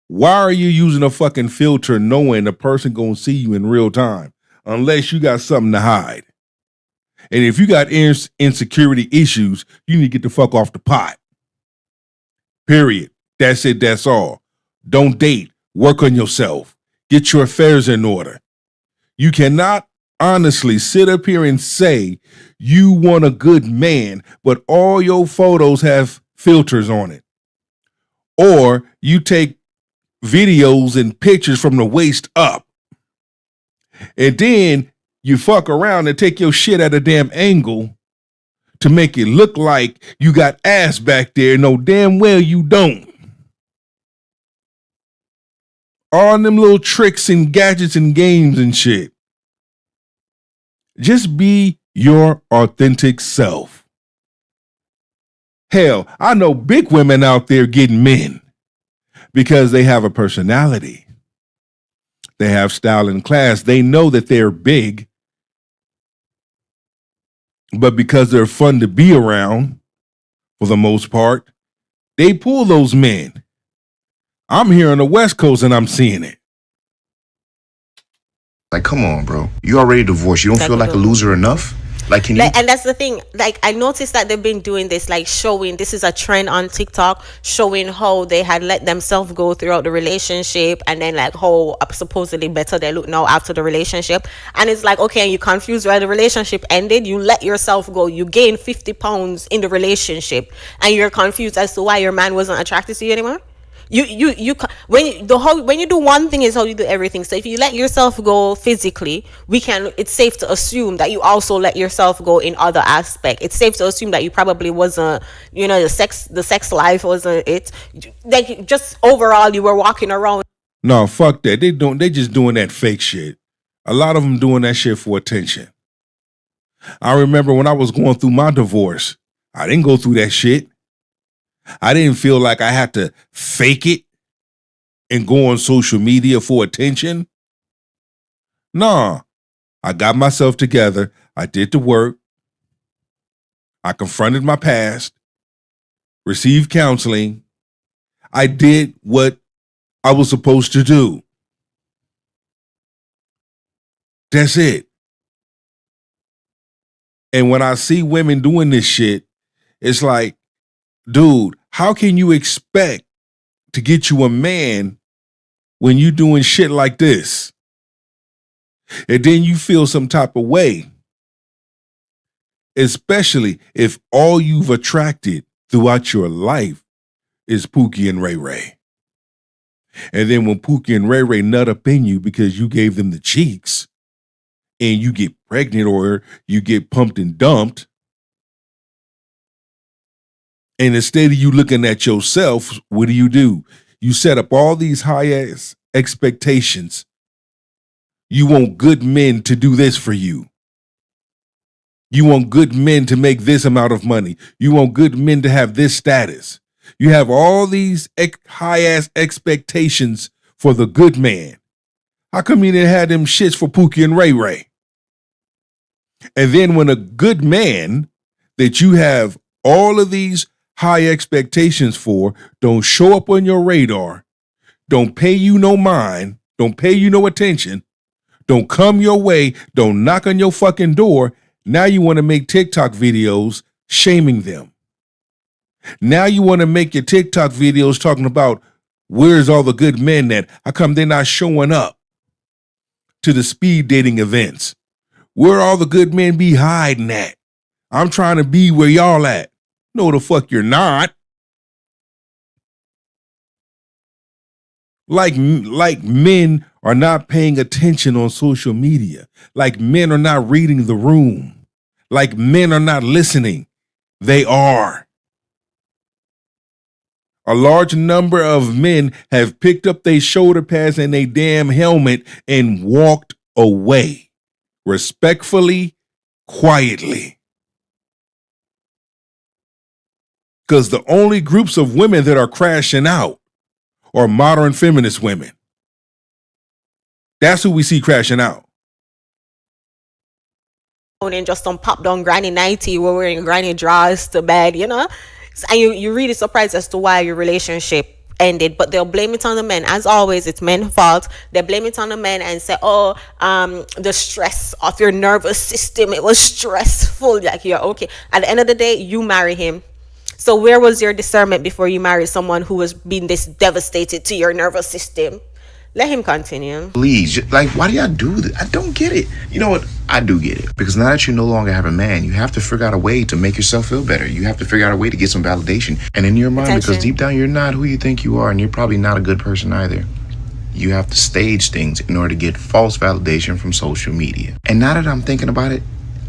Why are you using a fucking filter knowing the person gonna see you in real time? Unless you got something to hide. And if you got insecurity issues, you need to get the fuck off the pot. Period. That's it, that's all. Don't date. Work on yourself. Get your affairs in order. You cannot honestly sit up here and say you want a good man, but all your photos have filters on it. Or you take videos and pictures from the waist up. And then you fuck around and take your shit at a damn angle to make it look like you got ass back there. No, damn well you don't. All them little tricks and gadgets and games and shit. Just be your authentic self. Hell, I know big women out there getting men because they have a personality. They have style and class. They know that they're big, but because they're fun to be around, for the most part, they pull those men. I'm here on the West Coast and I'm seeing it. Like, come on, bro. You already divorced. You don't feel like a loser enough? Like, can you? And that's the thing. Like, I noticed that they've been doing this, like showing, this is a trend on TikTok, showing how they had let themselves go throughout the relationship and then like how supposedly better they look now after the relationship. And it's like, okay, and you confused why the relationship ended. You let yourself go. You gained 50 pounds in the relationship and you're confused as to why your man wasn't attracted to you anymore. When you do one thing is how you do everything. So if you let yourself go physically, it's safe to assume that you also let yourself go in other aspects. It's safe to assume that you probably wasn't, the sex life wasn't it. Like, just overall, you were walking around. No, fuck that. They just doing that fake shit. A lot of them doing that shit for attention. I remember when I was going through my divorce, I didn't go through that shit. I didn't feel like I had to fake it and go on social media for attention. Nah, I got myself together. I did the work. I confronted my past, received counseling. I did what I was supposed to do. That's it. And when I see women doing this shit, it's like, dude, how can you expect to get you a man when you doing shit like this. And then you feel some type of way. Especially if all you've attracted throughout your life is Pookie and Ray Ray. And then when Pookie and Ray Ray nut up in you because you gave them the cheeks and you get pregnant or you get pumped and dumped, and instead of you looking at yourself, what do? You set up all these high-ass expectations. You want good men to do this for you. You want good men to make this amount of money. You want good men to have this status. You have all these high-ass expectations for the good man. How come you didn't have them shits for Pookie and Ray Ray? And then when a good man that you have all of these high expectations for don't show up on your radar, don't pay you no mind, don't pay you no attention, don't come your way, don't knock on your fucking door, now you want to make TikTok videos shaming them. Now you want to make your TikTok videos talking about where's all the good men at? How come they're not showing up to the speed dating events? Where all the good men be hiding at? I'm trying to be where y'all at. No, the fuck you're not. Like men are not paying attention on social media. Like men are not reading the room. Like men are not listening. They are. A large number of men have picked up their shoulder pads and their damn helmet and walked away. Respectfully, quietly. Because the only groups of women that are crashing out are modern feminist women. That's who we see crashing out. And just some pop down granny 90 we're wearing granny drawers to bed, you know? And you're really surprised as to why your relationship ended, but they'll blame it on the men. As always, it's men's fault. They blame it on the men and say, oh, the stress of your nervous system, it was stressful. Like, yeah, okay. At the end of the day, you marry him. So where was your discernment before you married someone who was being this devastated to your nervous system? Let him continue. Please, like, why do y'all do this? I don't get it. You know what? I do get it. Because now that you no longer have a man, you have to figure out a way to make yourself feel better. You have to figure out a way to get some validation. And in your mind, because deep down you're not who you think you are, and you're probably not a good person either. You have to stage things in order to get false validation from social media. And now that I'm thinking about it,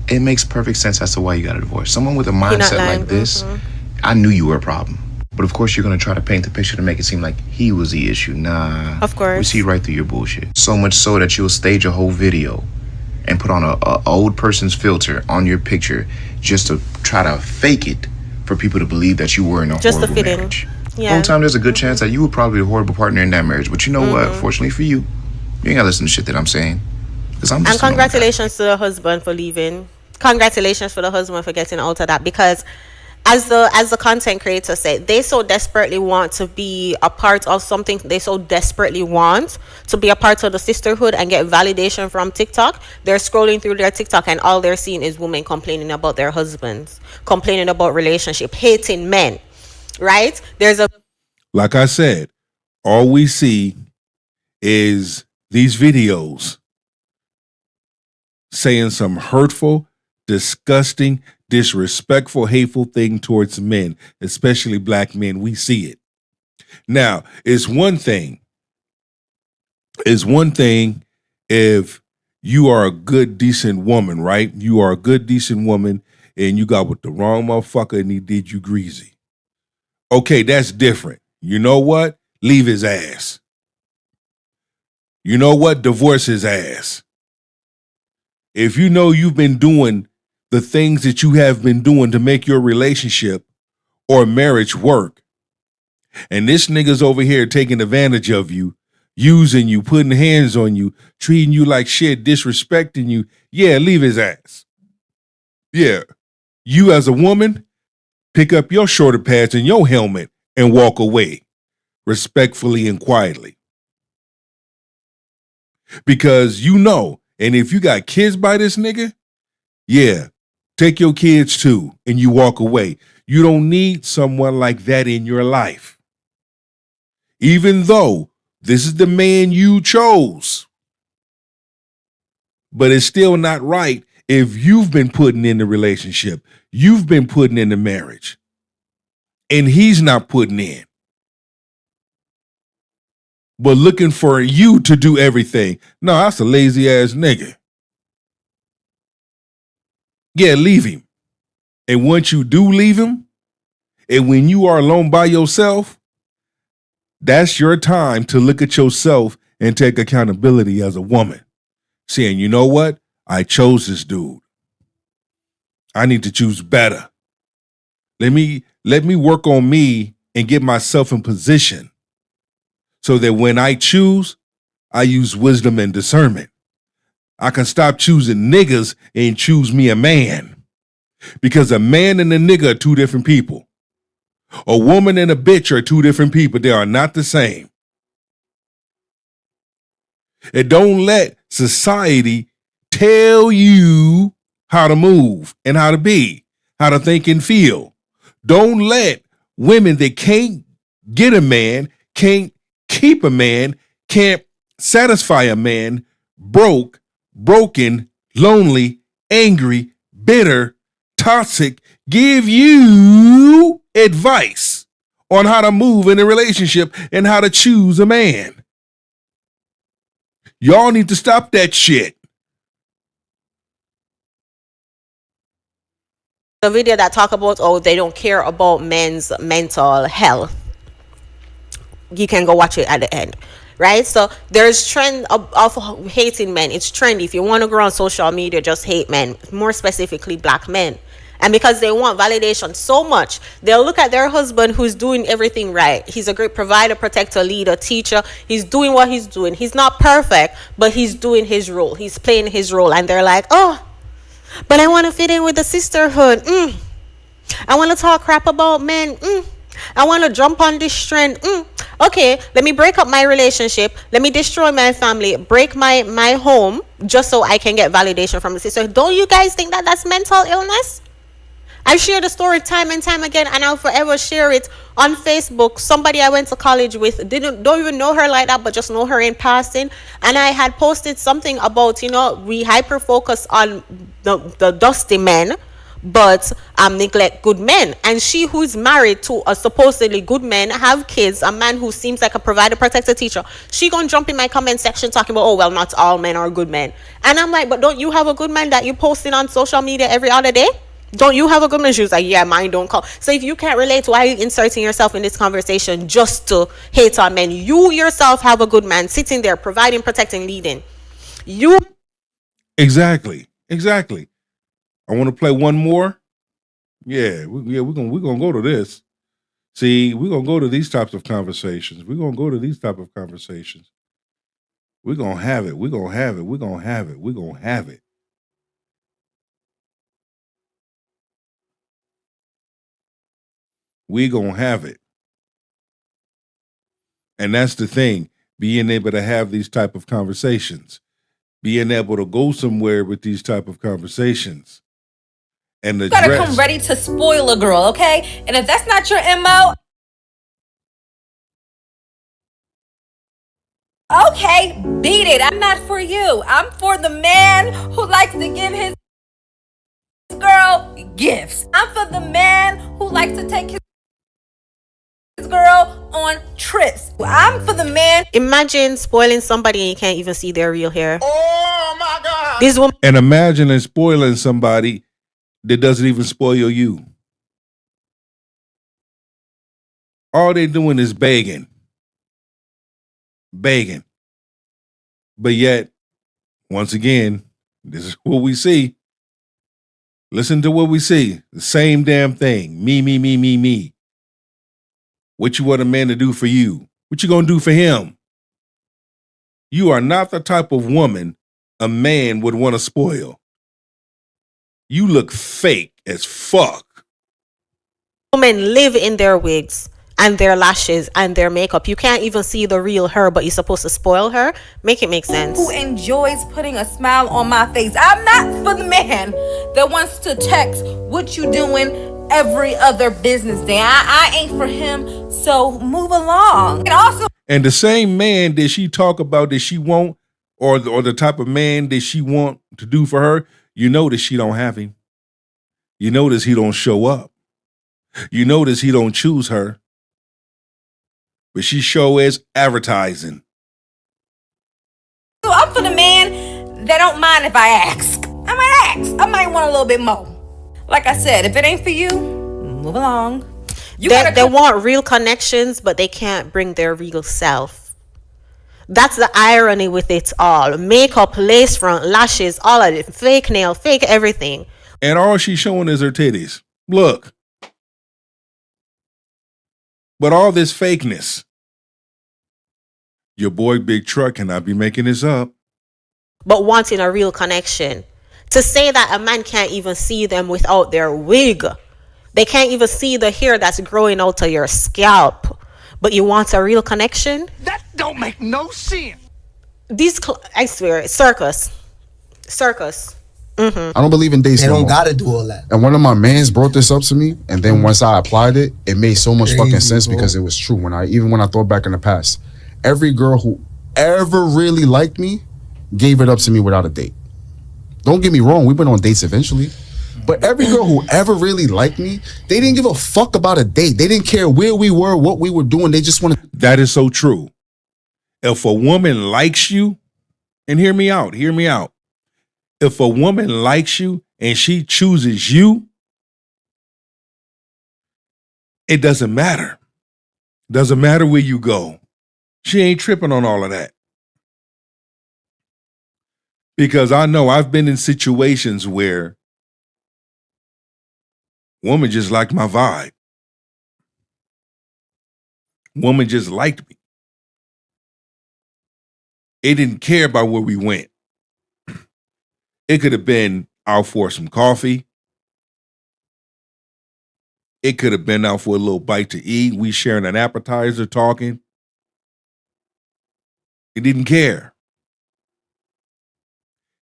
it makes perfect sense as to why you got a divorce. Someone with a mindset like this, I knew you were a problem. But of course, you're going to try to paint the picture to make it seem like he was the issue. Nah. Of course. We see right through your bullshit. So much so that you'll stage a whole video and put on a old person's filter on your picture just to try to fake it for people to believe that you were in a horrible marriage. Yeah. Whole time there's a good chance that you were probably a horrible partner in that marriage. But you know what? Fortunately for you, you ain't got to listen to shit that I'm saying. I'm just and congratulations to the husband for leaving. Congratulations for the husband for getting out of that, because as the content creator said, they so desperately want to be a part of something. They so desperately want to be a part of the sisterhood and get validation from TikTok. They're scrolling through their TikTok and all they're seeing is women complaining about their husbands, complaining about relationship, hating men, right? Like I said, all we see is these videos saying some hurtful, disgusting, disrespectful, hateful thing towards men, especially black men. We see it. Now, it's one thing if you are a good, decent woman, right? You are a good, decent woman and you got with the wrong motherfucker and he did you greasy. Okay, that's different. You know what? Leave his ass. You know what? Divorce his ass. If you know you've been doing the things that you have been doing to make your relationship or marriage work, and this nigga's over here taking advantage of you, using you, putting hands on you, treating you like shit, disrespecting you, yeah, leave his ass. Yeah. You as a woman, pick up your shoulder pads and your helmet and walk away respectfully and quietly. Because you know, and if you got kids by this nigga, yeah, take your kids too and you walk away. You don't need someone like that in your life. even though this is the man you chose. But it's still not right if you've been putting in the relationship, you've been putting in the marriage, and he's not putting in. But looking for you to do everything. No, that's a lazy ass nigga. Yeah, leave him. And once you do leave him, and when you are alone by yourself, that's your time to look at yourself and take accountability as a woman. Saying, you know what? I chose this dude. I need to choose better. Let me work on me and get myself in position so that when I choose, I use wisdom and discernment. I can stop choosing niggas and choose me a man. Because a man and a nigga are two different people. A woman and a bitch are two different people. They are not the same. And don't let society tell you how to move and how to be, how to think and feel. Don't let women that can't get a man, can't keep a man, can't satisfy a man, broken, lonely, angry, bitter, toxic, give you advice on how to move in a relationship and how to choose a man. Y'all need to stop that shit. The video that talk about, oh, they don't care about men's mental health. You can go watch it at the end, right? So there's trend of hating men. It's trendy. If you want to grow on social media, just hate men, more specifically black men. And because they want validation so much, they'll look at their husband who's doing everything right. He's a great provider, protector, leader, teacher. He's doing what he's doing. He's not perfect, but he's doing his role. He's playing his role. And they're like, oh, but I want to fit in with the sisterhood. I want to talk crap about men. I want to jump on this trend. Okay, let me break up my relationship. Let me destroy my family, break my home, just so I can get validation from the sister. Don't you guys think that that's mental illness? I share the story time and time again, and I'll forever share it on Facebook. Somebody I went to college with, don't even know her like that, but just know her in passing. And I had posted something about, we hyper focus on the dusty men, but neglect good men. And she who's married to a supposedly good man, have kids, a man who seems like a provider, protector, teacher, she gonna jump in my comment section talking about, oh, well, not all men are good men. And I'm like, but don't you have a good man that you posting on social media every other day? Don't you have a good man? She was like, yeah, mine don't call. So if you can't relate, why are you inserting yourself in this conversation just to hate on men? You yourself have a good man sitting there, providing, protecting, leading. You. Exactly. I want to play one more. Yeah, we're gonna go to this. See, we're gonna go to these types of conversations. We're gonna have it. We're gonna have it. We're going to have it. And that's the thing, being able to have these type of conversations, being able to go somewhere with these type of conversations. And you gotta come ready to spoil a girl, okay? And if that's not your MO, okay, beat it. I'm not for you. I'm for the man who likes to give his girl gifts. I'm for the man who likes to take his girl on trips. I'm for the man. Imagine spoiling somebody and you can't even see their real hair. Oh my God. This woman. And imagine spoiling somebody that doesn't even spoil you. All they're doing is begging. But yet, once again, this is what we see. Listen to what we see. The same damn thing. Me. What you want a man to do for you? What you gonna do for him? You are not the type of woman a man would want to spoil. You look fake as fuck. Women live in their wigs and their lashes and their makeup. You can't even see the real her, but you're supposed to spoil her. Make it make sense. Who enjoys putting a smile on my face? I'm not for the man that wants to text what you doing every other business day. I ain't for him, so move along. And also, And the same man that she talk about that she want, or the type of man that she want to do for her, you notice she don't have him. You notice he don't show up. You notice he don't choose her. But she show is advertising. So I'm for the man that don't mind if I ask. I might ask. I might want a little bit more. Like I said, if it ain't for you, move along. They want real connections, but they can't bring their real self. That's the irony with it all. Makeup, lace front, lashes, all of it. Fake nail, fake everything. And all she's showing is her titties. Look. But all this fakeness. Your boy Big Truck cannot be making this up. But wanting a real connection. To say that a man can't even see them without their wig. They can't even see the hair that's growing out of your scalp. But you want a real connection? That don't make no sense. I swear, circus. I don't believe in dates. They no don't more. gotta do all that. And one of my mans brought this up to me, and then once I applied it, it made so much fucking sense because it was true. When I thought back in the past, every girl who ever really liked me gave it up to me without a date. Don't get me wrong, we went on dates eventually. But every girl who ever really liked me, they didn't give a fuck about a date. They didn't care where we were, what we were doing. They just wanted. That is so true. If a woman likes you, and hear me out. If a woman likes you and she chooses you, it doesn't matter. Doesn't matter where you go. She ain't tripping on all of that. Because I know I've been in situations where woman just liked my vibe. Woman just liked me. It didn't care about where we went. It could have been out for some coffee. It could have been out for a little bite to eat. We sharing an appetizer, talking. It didn't care.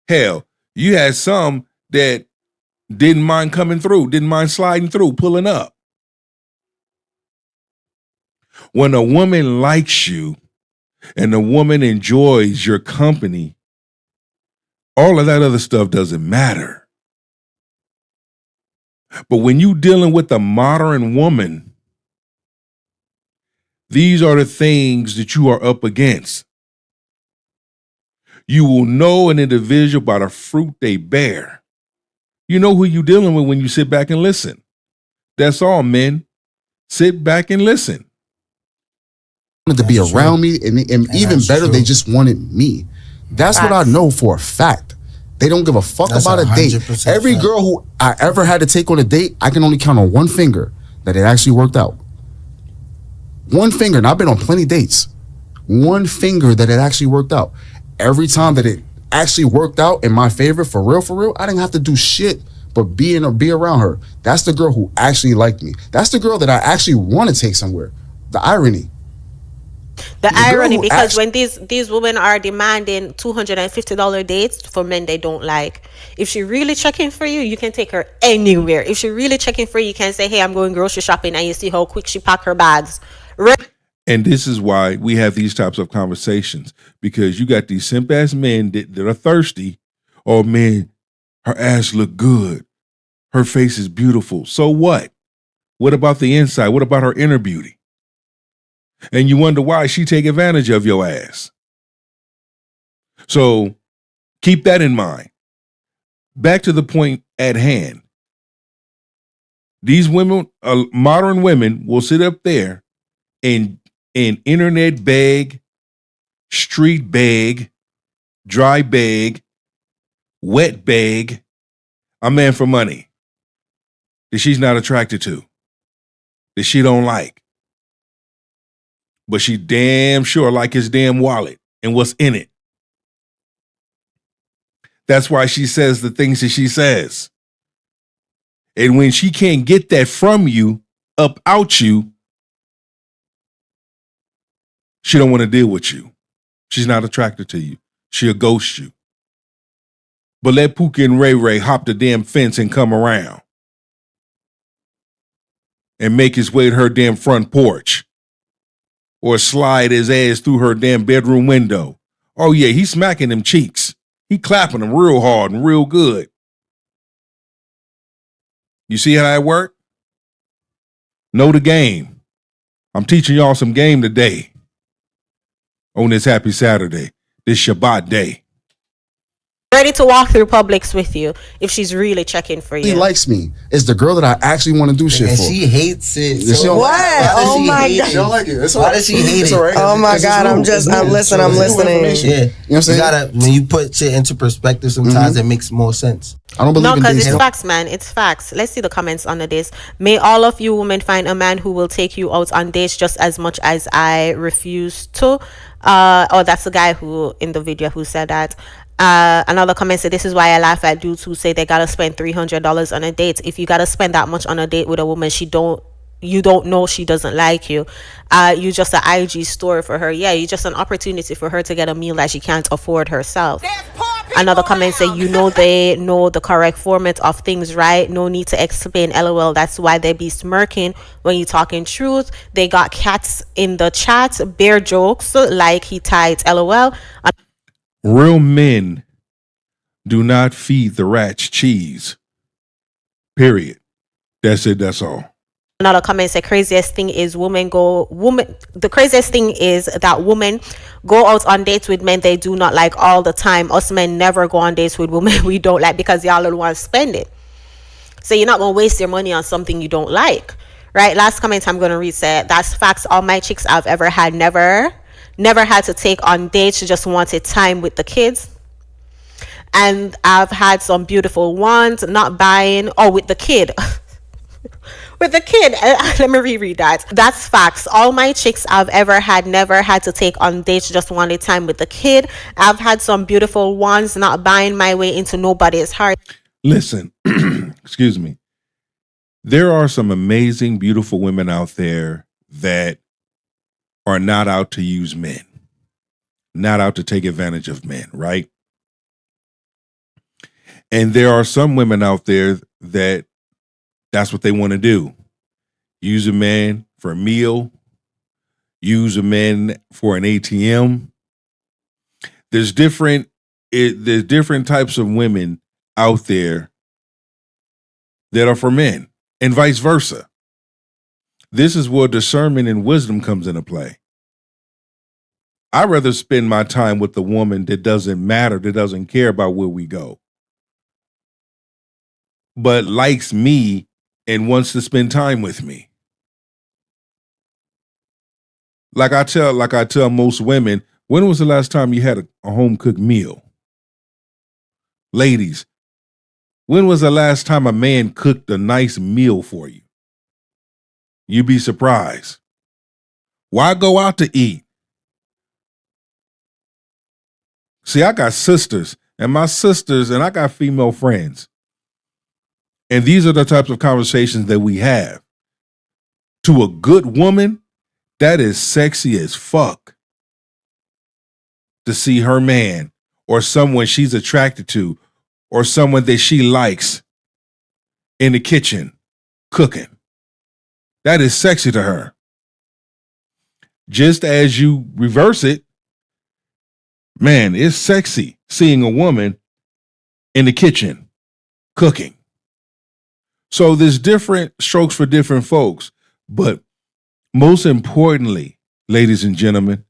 Hell, you had some that didn't mind coming through, didn't mind sliding through, pulling up. When a woman likes you and a woman enjoys your company, all of that other stuff doesn't matter. But when you dealing with a modern woman, these are the things that you are up against. You will know an individual by the fruit they bear. You know who you're dealing with when you sit back and listen. That's all, men. Sit back and listen. Wanted to be around me, and even better, they just wanted me. That's what I know for a fact. They don't give a fuck about a date. Every girl who I ever had to take on a date, I can only count on one finger that it actually worked out. One finger, and I've been on plenty of dates. One finger that it actually worked out. Every time that it actually worked out in my favor, for real, I didn't have to do shit but be around her. That's the girl who actually liked me. That's the girl that I actually want to take somewhere. The irony. The irony, because when these women are demanding $250 dates for men they don't like, if she really checking for you, you can take her anywhere. If she really checking for you, you can say, hey, I'm going grocery shopping, and you see how quick she pack her bags. And this is why we have these types of conversations, because you got these simp ass men that are thirsty. Oh man, her ass look good. Her face is beautiful. So what? What about the inside? What about her inner beauty? And you wonder why she take advantage of your ass. So keep that in mind. Back to the point at hand. These women, modern women, will sit up there and internet beg, street beg, dry beg, wet beg a man for money that she's not attracted to, that she don't like. But she damn sure like his damn wallet and what's in it. That's why she says the things that she says. And when she can't get that from you, up out you, she don't want to deal with you. She's not attracted to you. She'll ghost you. But let Pookie and Ray Ray hop the damn fence and come around and make his way to her damn front porch. or slide his ass through her damn bedroom window. Oh yeah, he's smacking them cheeks. He clapping them real hard and real good. You see how that work? Know the game. I'm teaching y'all some game today on this happy Saturday, this Shabbat day. Ready to walk through Publix with you if she's really checking for you. She likes me. It's the girl that I actually want to do shit And for. she hates it. She don't What? like it. Oh my God. She don't like it. It's Why does she hate it's it? all right. Oh my It's God, new. I'm just- It's I'm new. listening, I'm It's new listening. information. Yeah. You know what I'm saying? You gotta, when you put shit into perspective, sometimes it makes more sense. I don't believe No, in because it's dating. facts, man. It's facts. Let's see the comments under this. May all of you women find a man who will take you out on dates just as much as I refuse to. Oh, that's the guy who in the video who said that. Another comment said, this is why I laugh at dudes who say they gotta spend $300 on a date. If you gotta spend that much on a date with a woman, you don't know she doesn't like you. You just an IG story for her. Yeah, you just an opportunity for her to get a meal that she can't afford herself. Another comment said, they know the correct format of things, right? No need to explain. LOL. That's why they be smirking when you talking truth. They got cats in the chat, bear jokes like he tied. LOL. Real men do not feed the rats cheese. Period. That's it. That's all. Another comment said, craziest thing is the craziest thing is that women go out on dates with men they do not like all the time. Us men never go on dates with women we don't like because y'all don't want to spend it. So you're not going to waste your money on something you don't like. Right? Last comment I'm going to read said, that's facts. All my chicks I've ever had never had to take on dates. Just wanted time with the kids. And I've had some beautiful ones, not buying. Oh, with the kid. With the kid. Let me reread that. That's facts. All my chicks I've ever had never had to take on dates. Just wanted time with the kid. I've had some beautiful ones, not buying my way into nobody's heart. Listen, excuse me. There are some amazing, beautiful women out there that are not out to use men, not out to take advantage of men, right? And there are some women out there that's what they want to do. Use a man for a meal, use a man for an ATM. There's different types of women out there that are for men and vice versa. This is where discernment and wisdom comes into play. I'd rather spend my time with the woman that doesn't matter, that doesn't care about where we go, but likes me and wants to spend time with me. Like I tell most women, when was the last time you had a home cooked meal? Ladies, when was the last time a man cooked a nice meal for you? You'd be surprised. Why go out to eat? See, I got sisters, and I got female friends. And these are the types of conversations that we have. To a good woman, that is sexy as fuck. To see her man or someone she's attracted to or someone that she likes in the kitchen cooking. That is sexy to her. Just as you reverse it, man, it's sexy seeing a woman in the kitchen cooking. So there's different strokes for different folks. But most importantly, ladies and gentlemen,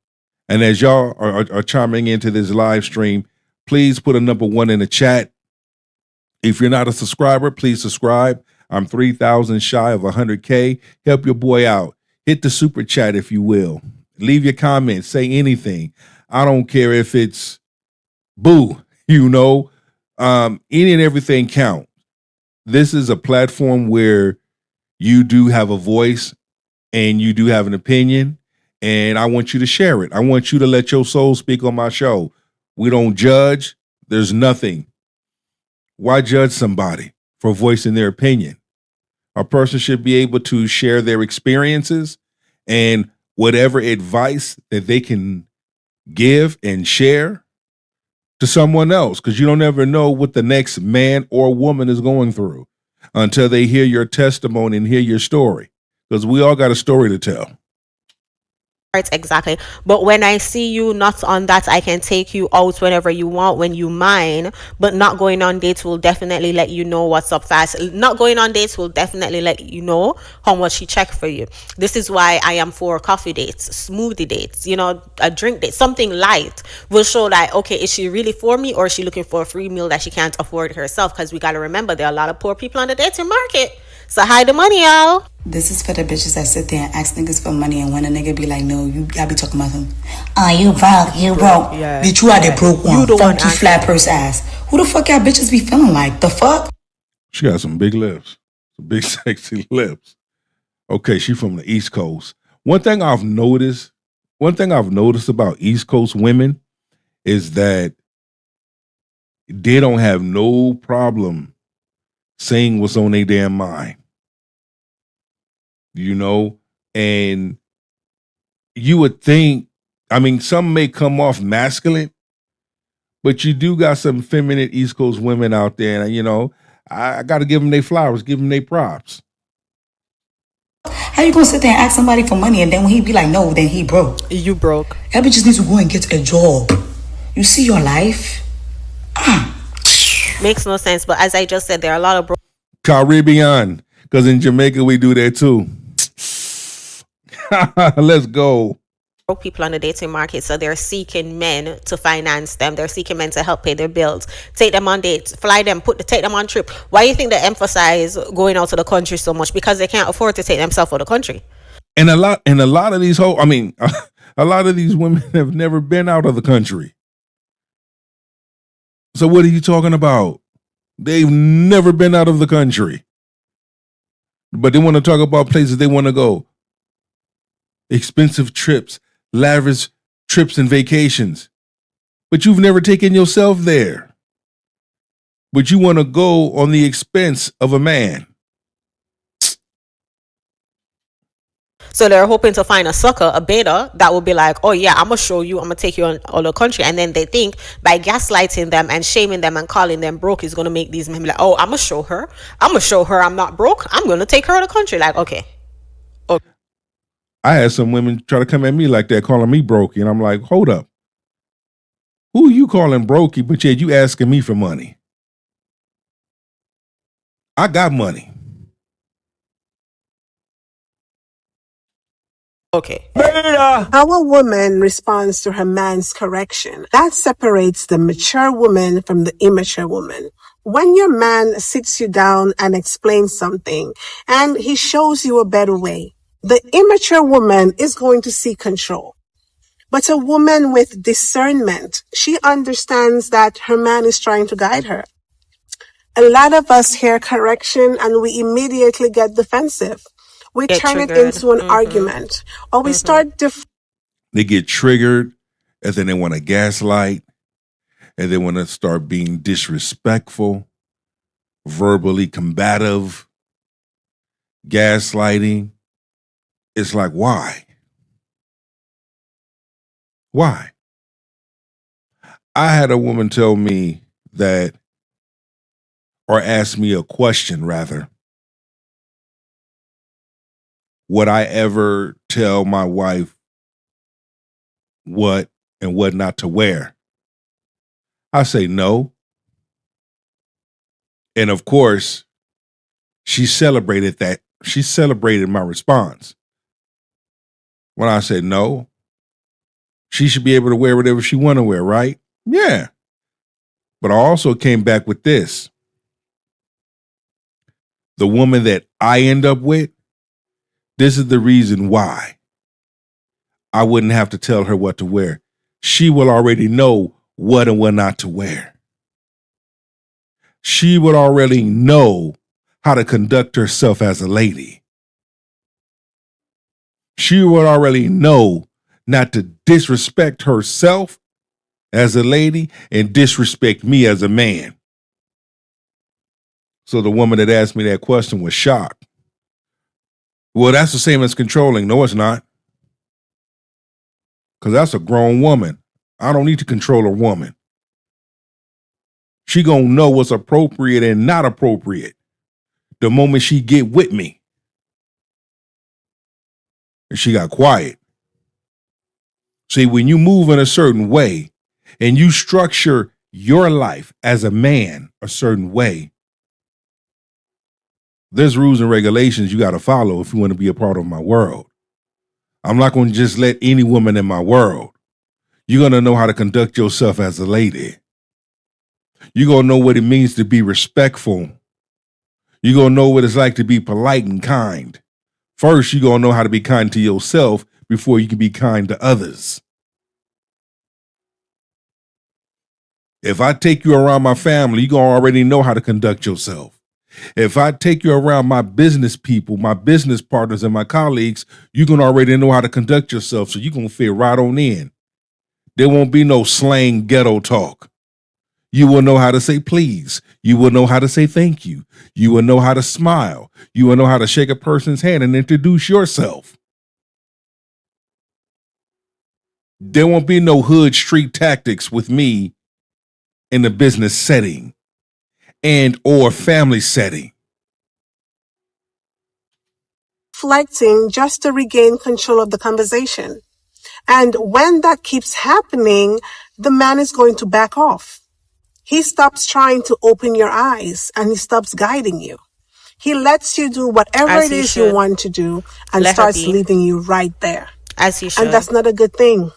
and as y'all are chiming into this live stream, please put a number 1 in the chat. If you're not a subscriber, please subscribe. I'm 3,000 shy of 100K. Help your boy out. Hit the super chat if you will. Leave your comments. Say anything. I don't care if it's boo, any and everything count. This is a platform where you do have a voice and you do have an opinion, and I want you to share it. I want you to let your soul speak on my show. We don't judge. There's nothing. Why judge somebody for voicing their opinion? A person should be able to share their experiences and whatever advice that they can give and share to someone else, because you don't ever know what the next man or woman is going through until they hear your testimony and hear your story, because we all got a story to tell. Exactly. But when I see you not on that, I can take you out whenever you want, when you mine. But not going on dates will definitely let you know what's up fast. Not going on dates will definitely let you know how much he checked for you. This is why I am for coffee dates, smoothie dates, a drink date, something light will show that, okay, is she really for me, or is she looking for a free meal that she can't afford herself? Because we got to remember, there are a lot of poor people on the dating market. So hide the money, y'all. This is for the bitches that sit there and ask niggas for money, and when a nigga be like, no, I be talking about him. You broke. Yeah. Bitch, you are the broke one. You the one funky flat purse ass. Who the fuck y'all bitches be feeling like? The fuck? She got some big lips. Some big sexy lips. Okay, she from the East Coast. One thing I've noticed about East Coast women is that they don't have no problem saying what's on their damn mind. And you would think, some may come off masculine, but you do got some feminine East Coast women out there, and I got to give them their flowers, give them their props. How you gonna sit there and ask somebody for money, and then when he be like, no, then he broke? You broke. That bitch just needs to go and get a job. You see your life? Makes no sense. But as I just said, there are a lot of broke Caribbean, because in Jamaica we do that too. Let's go. People on the dating market, so they're seeking men to finance them. They're seeking men to help pay their bills, take them on dates, fly them, take them on trip. Why do you think they emphasize going out to the country so much? Because they can't afford to take themselves out of the country. And a lot of these a lot of these women have never been out of the country. So what are you talking about? They've never been out of the country. But they want to talk about places they want to go. Expensive trips, lavish trips and vacations. But you've never taken yourself there. But you want to go on the expense of a man. So they're hoping to find a sucker, a beta, that will be like, oh yeah, I'm going to show you, I'm going to take you on the country. And then they think by gaslighting them and shaming them and calling them broke is going to make these men be like, oh, I'm going to show her I'm not broke. I'm going to take her to the country. Like, okay. I had some women try to come at me like that, calling me brokey. And I'm like, hold up. Who you calling brokey, but yet you asking me for money? I got money. Okay. How a woman responds to her man's correction, that separates the mature woman from the immature woman. When your man sits you down and explains something and he shows you a better way, the immature woman is going to seek control. But a woman with discernment, she understands that her man is trying to guide her. A lot of us hear correction and we immediately get defensive. We turn it into an argument, or we start They get triggered, and then they want to gaslight, and they want to start being disrespectful, verbally combative, gaslighting. It's like, why? Why? I had a woman tell me that, or ask me a question rather. Would I ever tell my wife what and what not to wear? I say no. And of course, she celebrated that. She celebrated my response. When I said no, she should be able to wear whatever she want to wear, right? Yeah. But I also came back with this. The woman that I end up with, this is the reason why I wouldn't have to tell her what to wear. She will already know what and what not to wear. She would already know how to conduct herself as a lady. She would already know not to disrespect herself as a lady and disrespect me as a man. So the woman that asked me that question was shocked. Well, that's the same as controlling. No, it's not. Because that's a grown woman. I don't need to control a woman. She gonna know what's appropriate and not appropriate the moment she get with me. And she got quiet. See, when you move in a certain way and you structure your life as a man a certain way, there's rules and regulations you got to follow if you want to be a part of my world. I'm not going to just let any woman in my world. You're going to know how to conduct yourself as a lady. You're going to know what it means to be respectful. You're going to know what it's like to be polite and kind. First, you're going to know how to be kind to yourself before you can be kind to others. If I take you around my family, you're going to already know how to conduct yourself. If I take you around my business people, my business partners, and my colleagues, you're going to already know how to conduct yourself, so you're going to fit right on in. There won't be no slang ghetto talk. You will know how to say please. You will know how to say thank you. You will know how to smile. You will know how to shake a person's hand and introduce yourself. There won't be no hood street tactics with me in the business setting and or family setting. Reflecting just to regain control of the conversation. And when that keeps happening, the man is going to back off. He stops trying to open your eyes and he stops guiding you. He lets you do whatever As it he is should. you want to do and Let her starts be. leaving you right there. As he should. And that's not a good thing.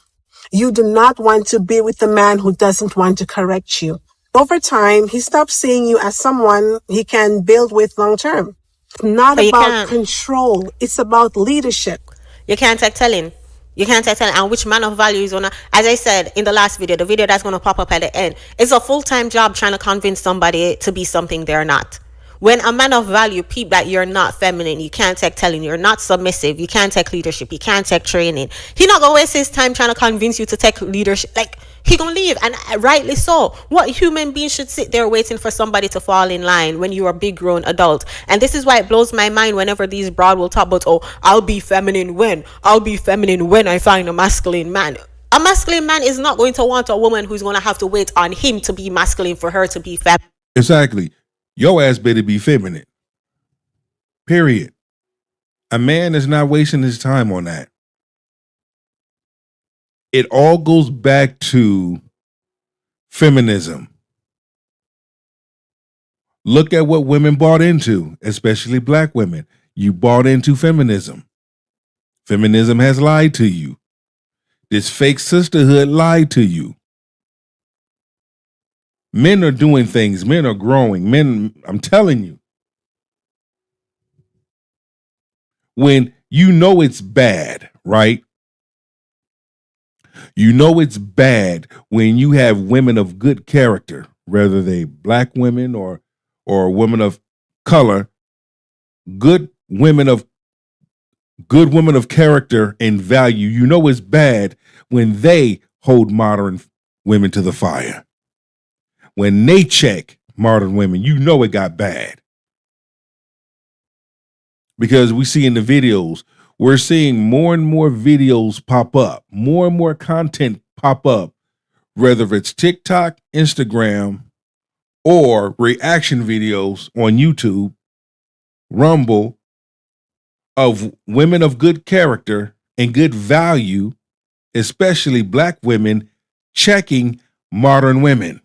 You do not want to be with a man who doesn't want to correct you. Over time, he stops seeing you as someone he can build with long term. Not But you about can't. control. It's about leadership. You can't take telling. You can't take telling. And which man of value is gonna, as I said in the last video, the video that's gonna pop up at the end, it's a full-time job trying to convince somebody to be something they're not. When a man of value peep that you're not feminine, you can't take telling, you're not submissive, you can't take leadership, you can't take training. He not gonna waste his time trying to convince you to take leadership. Like, he gonna leave, and rightly so. What human being should sit there waiting for somebody to fall in line when you're a big grown adult? And this is why it blows my mind whenever these broad will talk about, oh, I'll be feminine when I find a masculine man. A masculine man is not going to want a woman who's going to have to wait on him to be masculine for her to be feminine. Exactly. Your ass better be feminine. Period. A man is not wasting his time on that. It all goes back to feminism. Look at what women bought into, especially black women. You bought into feminism. Feminism has lied to you. This fake sisterhood lied to you. Men are doing things. Men are growing. Men, I'm telling you. When you know it's bad, right? You know it's bad when you have women of good character, whether they black women or women of color, good women of character and value. You know it's bad when they hold modern women to the fire. When they check modern women, you know it got bad. Because we see in the videos, we're seeing more and more videos pop up, more and more content pop up, whether it's TikTok, Instagram, or reaction videos on YouTube, Rumble, of women of good character and good value, especially black women, checking modern women.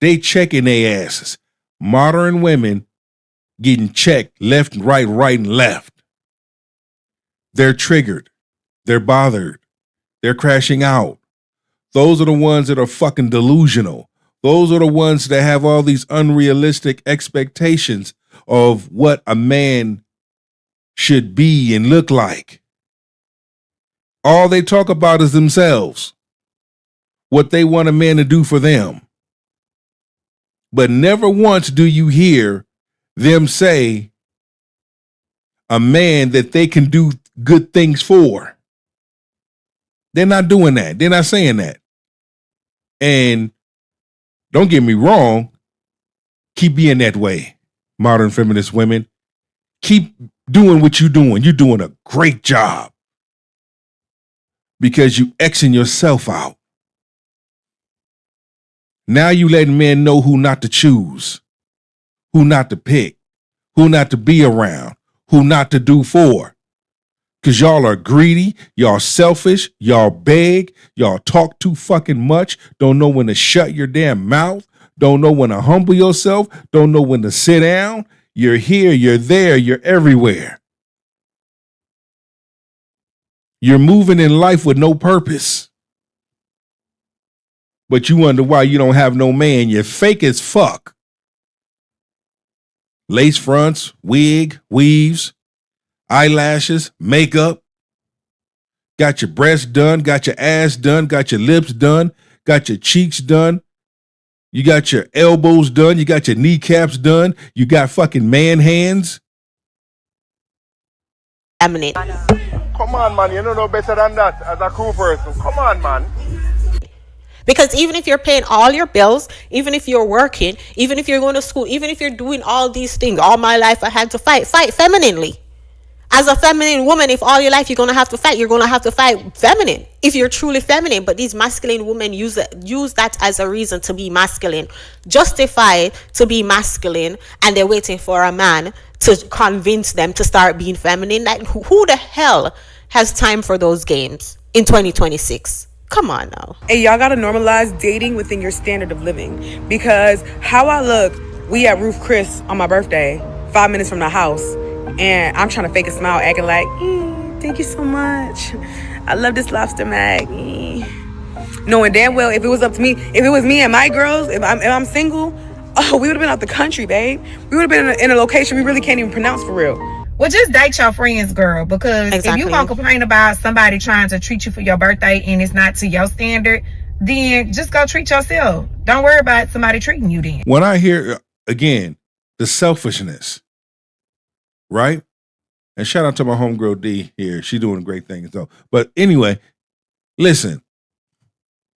They checking their asses. Modern women getting checked left and right, right and left. They're triggered. They're bothered. They're crashing out. Those are the ones that are fucking delusional. Those are the ones that have all these unrealistic expectations of what a man should be and look like. All they talk about is themselves, what they want a man to do for them. But never once do you hear them say a man that they can do good things for. They're not doing that. They're not saying that. And don't get me wrong, keep being that way, modern feminist women. Keep doing what you're doing. You're doing a great job because you Xing yourself out. Now you letting men know who not to choose, who not to pick, who not to be around, who not to do for. Because y'all are greedy, y'all selfish, y'all beg, y'all talk too fucking much, don't know when to shut your damn mouth, don't know when to humble yourself, don't know when to sit down. You're here, you're there, you're everywhere. You're moving in life with no purpose. But you wonder why you don't have no man. You're fake as fuck. Lace fronts, wig, weaves, eyelashes, makeup. Got your breasts done, got your ass done, got your lips done, got your cheeks done. You got your elbows done, you got your kneecaps done, you got fucking man hands. Come on, man, you don't know better than that as a cool person. Come on, man. Because even if you're paying all your bills, even if you're working, even if you're going to school, even if you're doing all these things, all my life I had to fight femininely. As a feminine woman, if all your life you're going to have to fight, you're going to have to fight feminine. If you're truly feminine, but these masculine women use that as a reason to be masculine, justify to be masculine, and they're waiting for a man to convince them to start being feminine. Like, who the hell has time for those games in 2026? Come on now. And y'all gotta normalize dating within your standard of living. Because how I look, we at Roof Chris on my birthday, 5 minutes from the house, and I'm trying to fake a smile, acting like, thank you so much. I love this lobster mag. Knowing damn well, if it was up to me, if it was me and my girls, if I'm single, we would have been out the country, babe. We would have been in a location we really can't even pronounce for real. Well, just date your friends, girl, because if you gonna complain about somebody trying to treat you for your birthday and it's not to your standard, then just go treat yourself. Don't worry about somebody treating you then. When I hear, again, the selfishness, right? And shout out to my homegirl D here. She's doing a great thing. So, but anyway, listen,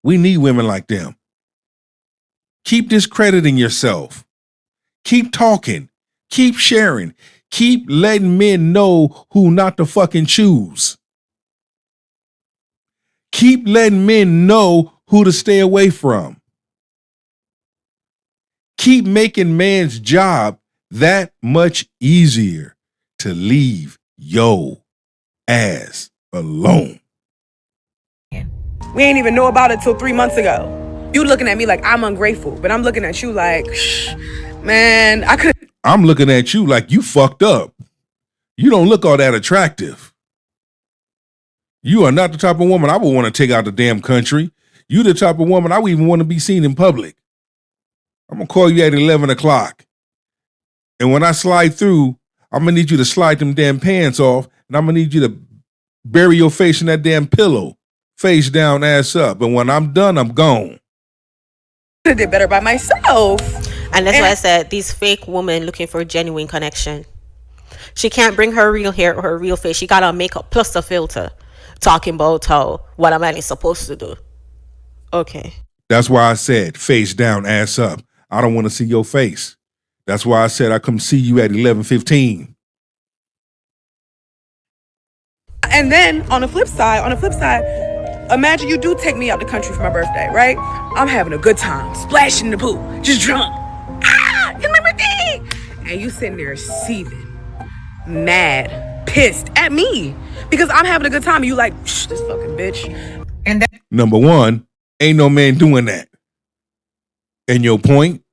we need women like them. Keep discrediting yourself. Keep talking. Keep sharing. Keep letting men know who not to fucking choose. Keep letting men know who to stay away from. Keep making man's job that much easier to leave yo ass alone. We ain't even know about it till 3 months ago. You looking at me like I'm ungrateful, but I'm looking at you like, man, I could. I'm looking at you like you fucked up. You don't look all that attractive. You are not the type of woman I would want to take out the damn country. You the type of woman I would even want to be seen in public. I'm going to call you at 11 o'clock. And when I slide through, I'm going to need you to slide them damn pants off, and I'm going to need you to bury your face in that damn pillow, face down, ass up. And when I'm done, I'm gone. I did better by myself. And that's why I said these fake women looking for a genuine connection. She can't bring her real hair or her real face. She got on makeup plus a filter, talking about how what a man is supposed to do. Okay. That's why I said face down, ass up. I don't want to see your face. That's why I said I come see you at 11:15. And then on the flip side, imagine you do take me out the country for my birthday, right? I'm having a good time, splashing in the pool, just drunk. You remember me? And you sitting there seething, mad, pissed at me because I'm having a good time. And you like, this fucking bitch. And that Number one, ain't no man doing that. And your point?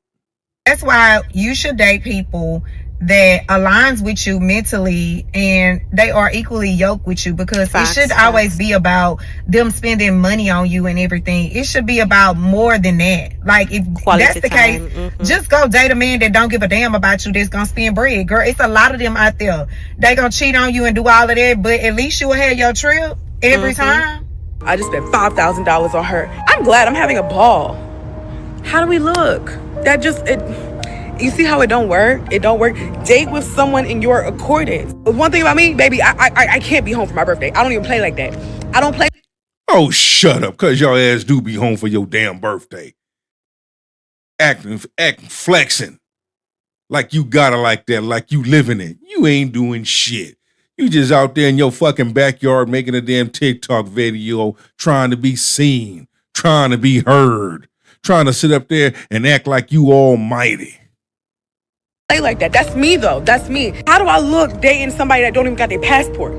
That's why you should date people that aligns with you mentally and they are equally yoked with you, because it should always be about them spending money on you and everything. It should be about more than that. Like, if Quality that's the time. case, just go date a man that don't give a damn about you, that's gonna spend bread. Girl, it's a lot of them out there. They gonna cheat on you and do all of that, but at least you will have your trip every time. I just spent $5,000 on her. I'm glad. I'm having a ball. How do we look? That just, you see how it don't work? It don't work. Date with someone in your accordance. But one thing about me, baby, I can't be home for my birthday. I don't even play like that. I don't play. Oh, shut up, because your ass do be home for your damn birthday. Acting, flexing. Like you got it like that, like you living it. You ain't doing shit. You just out there in your fucking backyard making a damn TikTok video, trying to be seen, trying to be heard, trying to sit up there and act like you almighty. Play like that. That's me though. That's me. How do I look dating somebody that don't even got their passport?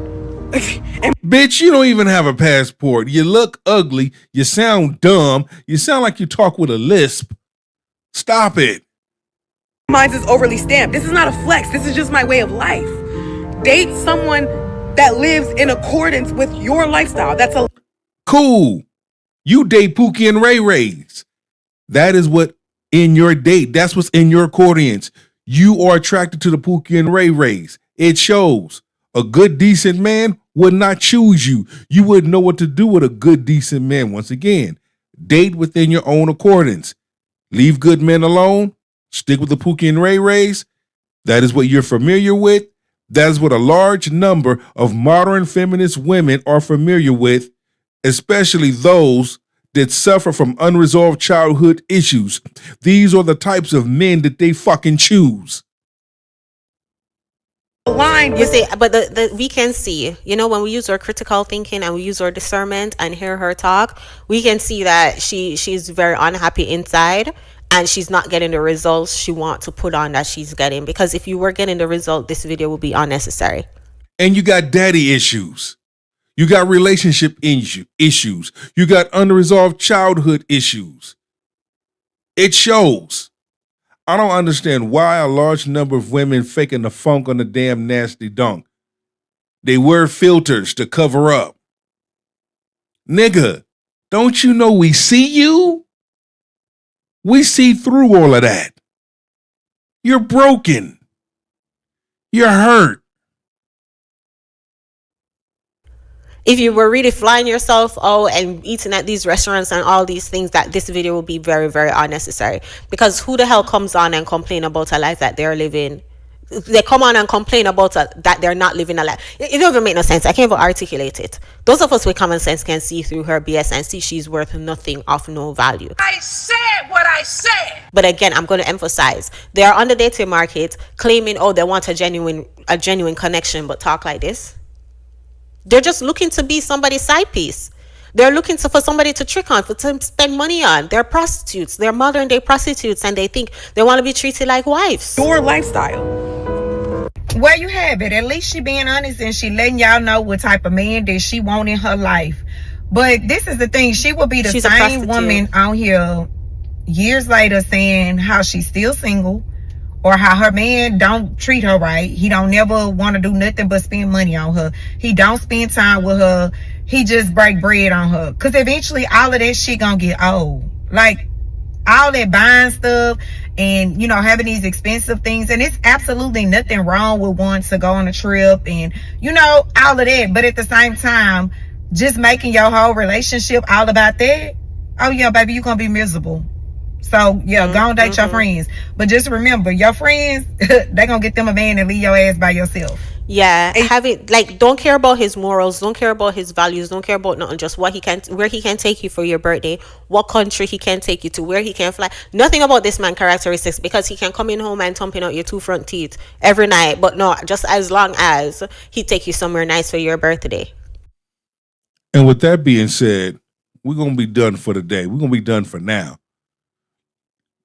Bitch, you don't even have a passport. You look ugly. You sound dumb. You sound like you talk with a lisp. Stop it. Mine is overly stamped. This is not a flex. This is just my way of life. Date someone that lives in accordance with your lifestyle. That's a cool. You date Pookie and Ray Rays. That is what in your date. That's what's in your accordance. You are attracted to the Pookie and Ray Rays. It shows. A good, decent man would not choose you. You wouldn't know what to do with a good, decent man. Once again, date within your own accordance. Leave good men alone. Stick with the Pookie and Ray Rays. That is what you're familiar with. That is what a large number of modern feminist women are familiar with, especially those that suffer from unresolved childhood issues. These are the types of men that they fucking choose. You see, but we can see, you know, when we use our critical thinking and we use our discernment and hear her talk, we can see that she's very unhappy inside and she's not getting the results she wants to put on that she's getting. Because if you were getting the result, this video would be unnecessary. And you got daddy issues. You got relationship issues. You got unresolved childhood issues. It shows. I don't understand why a large number of women faking the funk on the damn nasty dunk. They wear filters to cover up. Nigga, don't you know we see you? We see through all of that. You're broken. You're hurt. If you were really flying yourself out and eating at these restaurants and all these things, that this video will be very, very unnecessary. Because who the hell comes on and complain about a life that they're living? They come on and complain about that they're not living a life. It don't even make no sense. I can't even articulate it. Those of us with common sense can see through her BS and see she's worth nothing of no value. I said what I said. But again, I'm going to emphasize, they are on the dating market claiming, oh, they want a genuine connection, but talk like this. They're just looking to be somebody's side piece. They're looking for somebody to trick on, to spend money on. They're prostitutes. They're modern day prostitutes, and they think they want to be treated like wives. Your lifestyle. Well, you have it. At least she being honest and she letting y'all know what type of man that she want in her life. But this is the thing. She will be the same woman out here years later saying how she's still single, or how her man don't treat her right. He don't never want to do nothing but spend money on her. He don't spend time with her. He just break bread on her. Because eventually all of that shit gonna get old. Like, all that buying stuff and, you know, having these expensive things. And it's absolutely nothing wrong with wanting to go on a trip and, you know, all of that. But at the same time, just making your whole relationship all about that, oh yeah, baby, you're gonna be miserable. So, yeah, go and date your friends. But just remember, your friends, they gonna get them a man and leave your ass by yourself. Yeah, don't care about his morals, don't care about his values, don't care about nothing, just where he can take you for your birthday, what country he can take you to, where he can fly. Nothing about this man characteristics, because he can come in home and thumping out your 2 front teeth every night, but no, just as long as he take you somewhere nice for your birthday. And with that being said, we're gonna be done for the day. We're gonna be done for now.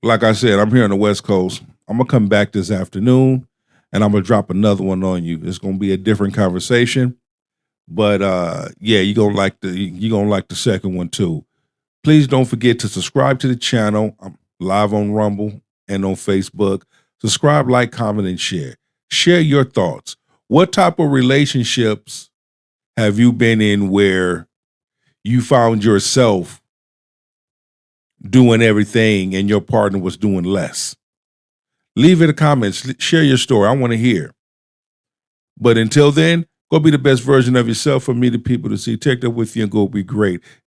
Like I said, I'm here on the West Coast. I'm going to come back this afternoon, and I'm going to drop another one on you. It's going to be a different conversation. But, yeah, you're going to like the second one, too. Please don't forget to subscribe to the channel. I'm live on Rumble and on Facebook. Subscribe, like, comment, and share. Share your thoughts. What type of relationships have you been in where you found yourself doing everything and your partner was doing less? Leave it in the comments. Share your story. I want to hear. But until then, go be the best version of yourself. For me, the people to see. Take that with you and go be great.